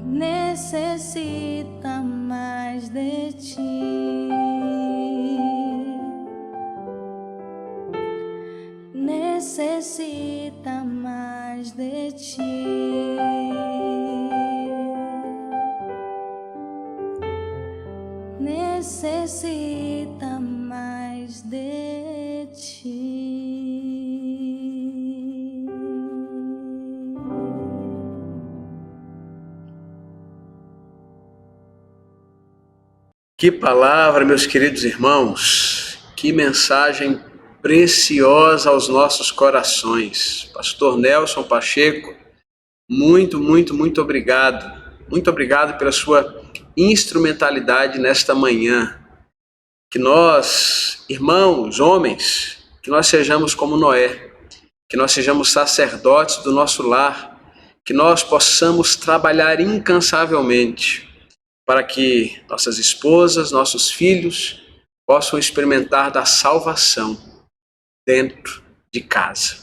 necessita mais de ti, necessita mais de ti, necessita mais de ti. Que palavra, meus queridos irmãos, que mensagem preciosa aos nossos corações. Pastor Nelson Pacheco, muito obrigado. Muito obrigado pela sua instrumentalidade nesta manhã. Que nós, irmãos, homens, que nós sejamos como Noé, que nós sejamos sacerdotes do nosso lar, que nós possamos trabalhar incansavelmente para que nossas esposas, nossos filhos possam experimentar da salvação dentro de casa.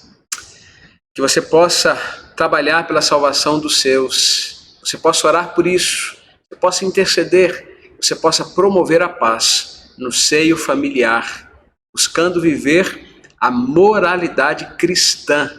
Que você possa trabalhar pela salvação dos seus, você possa orar por isso, você possa interceder, você possa promover a paz no seio familiar, buscando viver a moralidade cristã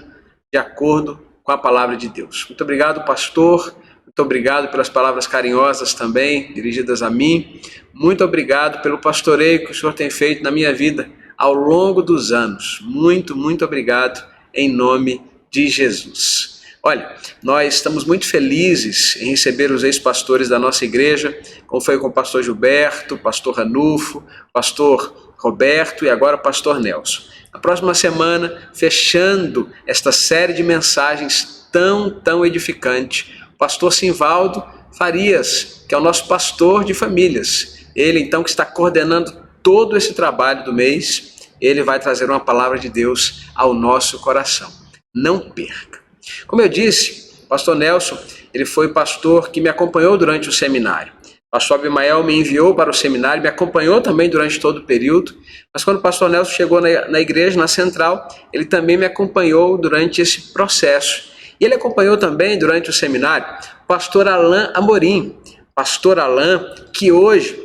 de acordo com a palavra de Deus. Muito obrigado, pastor. Muito obrigado pelas palavras carinhosas também, dirigidas a mim. Muito obrigado pelo pastoreio que o Senhor tem feito na minha vida ao longo dos anos. Muito obrigado em nome de Jesus. Olha, nós estamos muito felizes em receber os ex-pastores da nossa igreja, como foi com o pastor Gilberto, pastor Ranulfo, pastor Roberto e agora o pastor Nelson. Na próxima semana, fechando esta série de mensagens tão edificante, o pastor Simvaldo Farias, que é o nosso pastor de famílias. Ele, então, que está coordenando todo esse trabalho do mês, ele vai trazer uma palavra de Deus ao nosso coração. Não perca. Como eu disse, o pastor Nelson, ele foi pastor que me acompanhou durante o seminário. O pastor Abimael me enviou para o seminário, me acompanhou também durante todo o período, mas quando o pastor Nelson chegou na igreja, na central, ele também me acompanhou durante esse processo. E ele acompanhou também, durante o seminário, o pastor Alain Amorim. Pastor Alain, que hoje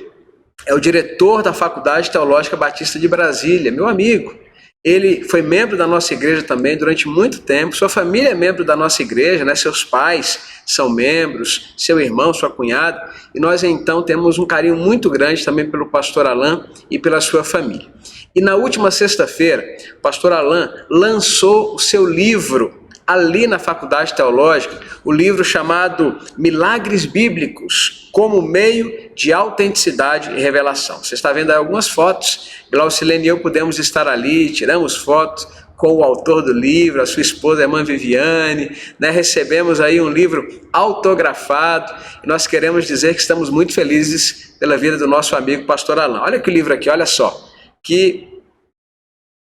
é o diretor da Faculdade Teológica Batista de Brasília, meu amigo. Ele foi membro da nossa igreja também durante muito tempo. Sua família é membro da nossa igreja, né? Seus pais são membros, seu irmão, sua cunhada. E nós, então, temos um carinho muito grande também pelo pastor Alain e pela sua família. E na última sexta-feira, o pastor Alain lançou o seu livro ali na Faculdade Teológica, o livro chamado Milagres Bíblicos, como meio de autenticidade e revelação. Você está vendo aí algumas fotos, Glaucilene e eu pudemos estar ali, tiramos fotos com o autor do livro, a sua esposa, a irmã Viviane, né? Recebemos aí um livro autografado, e nós queremos dizer que estamos muito felizes pela vida do nosso amigo pastor Alain. Olha que livro aqui, olha só, que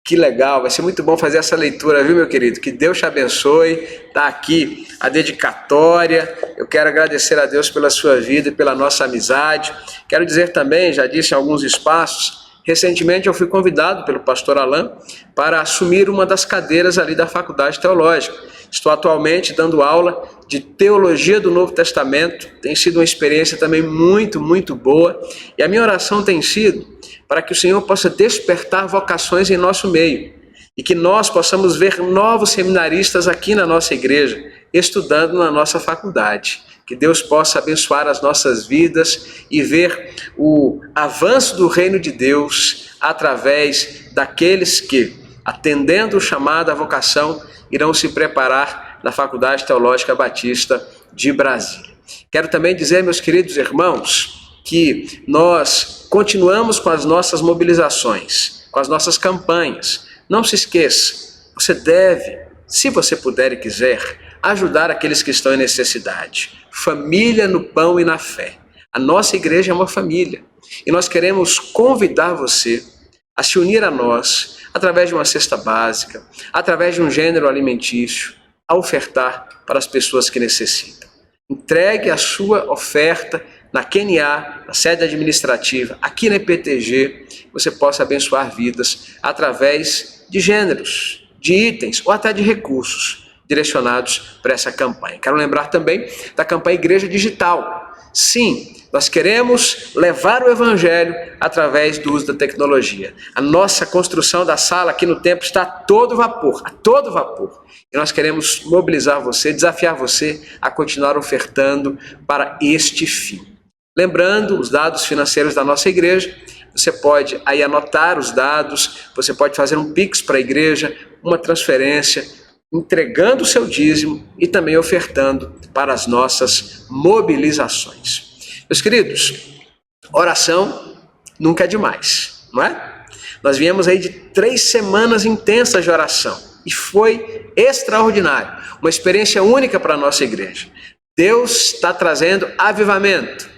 legal, vai ser muito bom fazer essa leitura, viu, meu querido? Que Deus te abençoe. Está aqui a dedicatória. Eu quero agradecer a Deus pela sua vida e pela nossa amizade. Quero dizer também, já disse em alguns espaços, recentemente eu fui convidado pelo pastor Alain para assumir uma das cadeiras ali da Faculdade Teológica. Estou atualmente dando aula de Teologia do Novo Testamento. Tem sido uma experiência também muito boa. E a minha oração tem sido para que o Senhor possa despertar vocações em nosso meio e que nós possamos ver novos seminaristas aqui na nossa igreja, estudando na nossa faculdade. Que Deus possa abençoar as nossas vidas e ver o avanço do reino de Deus através daqueles que, atendendo o chamado, a vocação, irão se preparar na Faculdade Teológica Batista de Brasília. Quero também dizer, meus queridos irmãos, que nós continuamos com as nossas mobilizações, com as nossas campanhas. Não se esqueça, você deve, se você puder e quiser, ajudar aqueles que estão em necessidade. Família no pão e na fé. A nossa igreja é uma família e nós queremos convidar você a se unir a nós através de uma cesta básica, através de um gênero alimentício, a ofertar para as pessoas que necessitam. Entregue a sua oferta na QNA, na sede administrativa, aqui na IPTG, você possa abençoar vidas através de gêneros, de itens ou até de recursos direcionados para essa campanha. Quero lembrar também da campanha Igreja Digital. Sim, nós queremos levar o Evangelho através do uso da tecnologia. A nossa construção da sala aqui no templo está a todo vapor. E nós queremos mobilizar você, desafiar você a continuar ofertando para este fim. Lembrando os dados financeiros da nossa igreja, você pode aí anotar os dados, você pode fazer um Pix para a igreja, uma transferência, entregando o seu dízimo e também ofertando para as nossas mobilizações. Meus queridos, oração nunca é demais, não é? Nós viemos aí de 3 semanas intensas de oração e foi extraordinário, uma experiência única para a nossa igreja. Deus está trazendo avivamento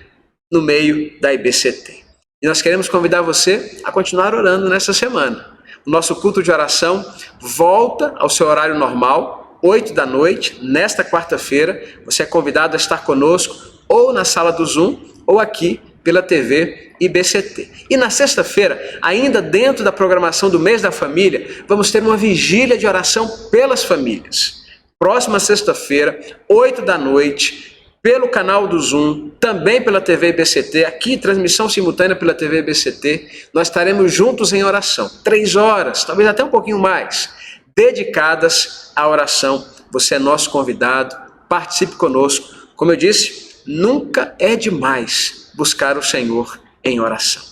no meio da IBCT. E nós queremos convidar você a continuar orando nessa semana. O nosso culto de oração volta ao seu horário normal, 8 da noite, nesta quarta-feira. Você é convidado a estar conosco ou na sala do Zoom ou aqui pela TV IBCT. E na sexta-feira, ainda dentro da programação do mês da família, vamos ter uma vigília de oração pelas famílias. Próxima sexta-feira, 8 da noite, pelo canal do Zoom, também pela TV IBCT, aqui transmissão simultânea pela TV IBCT, nós estaremos juntos em oração, 3 horas, talvez até um pouquinho mais, dedicadas à oração. Você é nosso convidado, participe conosco. Como eu disse, nunca é demais buscar o Senhor em oração.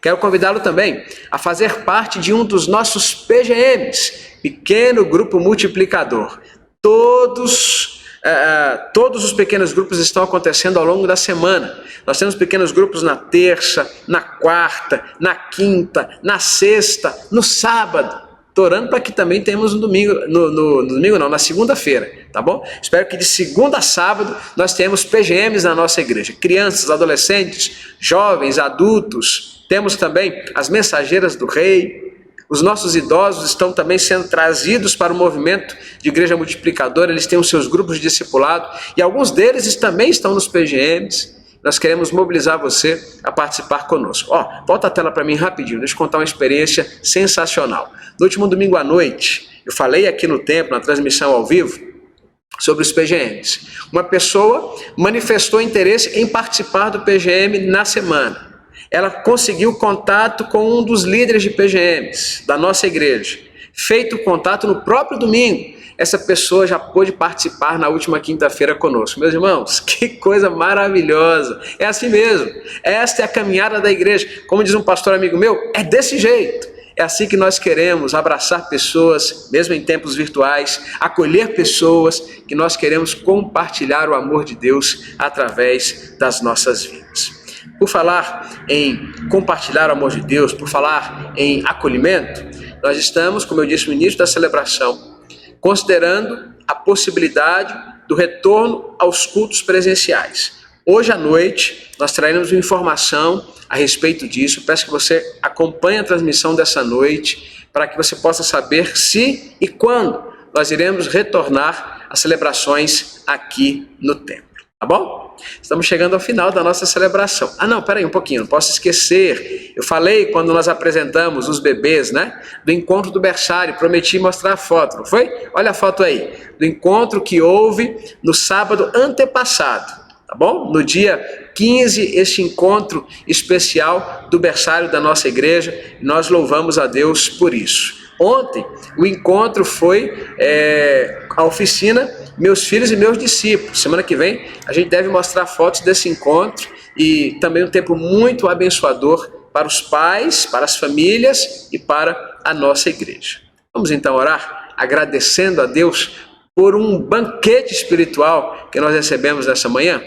Quero convidá-lo também a fazer parte de um dos nossos PGMs, Pequeno Grupo Multiplicador. Todos os pequenos grupos estão acontecendo ao longo da semana. Nós temos pequenos grupos na terça, na quarta, na quinta, na sexta, no sábado. Estou orando para que também tenhamos no domingo, na segunda-feira, tá bom? Espero que de segunda a sábado nós tenhamos PGMs na nossa igreja. Crianças, adolescentes, jovens, adultos. Temos também as mensageiras do rei. Os nossos idosos estão também sendo trazidos para o movimento de igreja multiplicadora, eles têm os seus grupos de discipulado e alguns deles também estão nos PGMs. Nós queremos mobilizar você a participar conosco. Volta a tela para mim rapidinho, deixa eu contar uma experiência sensacional. No último domingo à noite, eu falei aqui no templo, na transmissão ao vivo, sobre os PGMs. Uma pessoa manifestou interesse em participar do PGM na semana. Ela conseguiu contato com um dos líderes de PGMs da nossa igreja. Feito o contato no próprio domingo, essa pessoa já pôde participar na última quinta-feira conosco. Meus irmãos, que coisa maravilhosa! É assim mesmo. Esta é a caminhada da igreja. Como diz um pastor amigo meu, é desse jeito. É assim que nós queremos abraçar pessoas, mesmo em tempos virtuais, acolher pessoas, que nós queremos compartilhar o amor de Deus através das nossas vidas. Por falar em compartilhar o amor de Deus, por falar em acolhimento, nós estamos, como eu disse no início da celebração, considerando a possibilidade do retorno aos cultos presenciais. Hoje à noite, nós traremos uma informação a respeito disso. Peço que você acompanhe a transmissão dessa noite, para que você possa saber se e quando nós iremos retornar às celebrações aqui no templo. Tá bom? Estamos chegando ao final da nossa celebração. Não, peraí um pouquinho, não posso esquecer. Eu falei quando nós apresentamos os bebês, né? Do encontro do berçário, prometi mostrar a foto, não foi? Olha a foto aí, do encontro que houve no sábado antepassado, tá bom? No dia 15, este encontro especial do berçário da nossa igreja, nós louvamos a Deus por isso. Ontem, o encontro foi a oficina Meus Filhos e Meus Discípulos. Semana que vem, a gente deve mostrar fotos desse encontro e também um tempo muito abençoador para os pais, para as famílias e para a nossa igreja. Vamos então orar, agradecendo a Deus por um banquete espiritual que nós recebemos nessa manhã?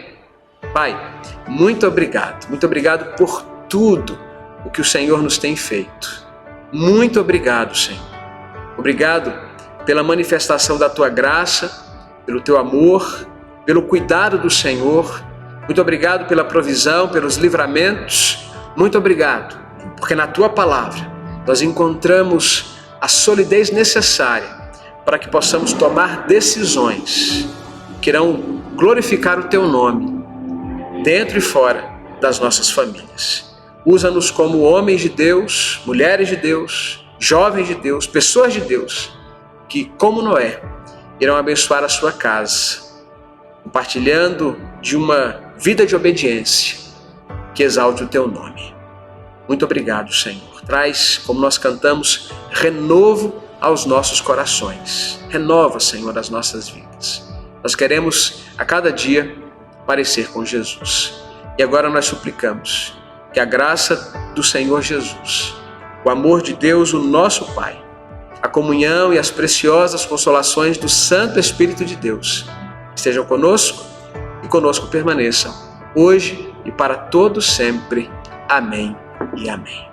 Pai, muito obrigado por tudo o que o Senhor nos tem feito. Muito obrigado, Senhor. Obrigado pela manifestação da Tua graça, pelo Teu amor, pelo cuidado do Senhor. Muito obrigado pela provisão, pelos livramentos. Muito obrigado, porque na Tua palavra nós encontramos a solidez necessária para que possamos tomar decisões que irão glorificar o Teu nome, dentro e fora das nossas famílias. Usa-nos como homens de Deus, mulheres de Deus, jovens de Deus, pessoas de Deus, que, como Noé, irão abençoar a sua casa, compartilhando de uma vida de obediência que exalte o Teu nome. Muito obrigado, Senhor. Traz, como nós cantamos, renovo aos nossos corações. Renova, Senhor, as nossas vidas. Nós queremos, a cada dia, parecer com Jesus. E agora nós suplicamos que a graça do Senhor Jesus, o amor de Deus, o nosso Pai, a comunhão e as preciosas consolações do Santo Espírito de Deus estejam conosco e conosco permaneçam, hoje e para todos sempre. Amém e amém.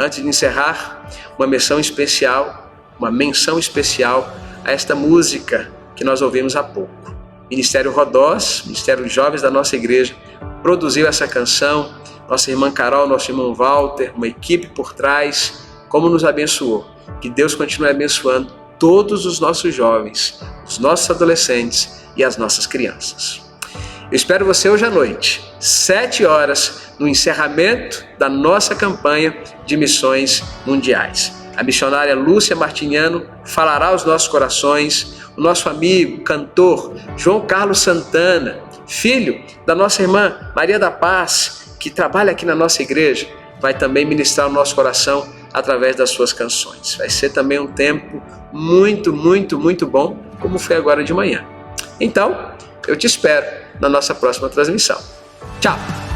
Antes de encerrar, uma menção especial a esta música que nós ouvimos há pouco. Ministério Rodós, Ministério de Jovens da nossa igreja, produziu essa canção. Nossa irmã Carol, nosso irmão Walter, uma equipe por trás, como nos abençoou. Que Deus continue abençoando todos os nossos jovens, os nossos adolescentes e as nossas crianças. Eu espero você hoje à noite, 7 horas, no encerramento da nossa campanha de missões mundiais. A missionária Lúcia Martiniano falará aos nossos corações. O nosso amigo, cantor João Carlos Santana, filho da nossa irmã Maria da Paz, que trabalha aqui na nossa igreja, vai também ministrar o nosso coração através das suas canções. Vai ser também um tempo muito bom, como foi agora de manhã. Então, eu te espero na nossa próxima transmissão. Tchau!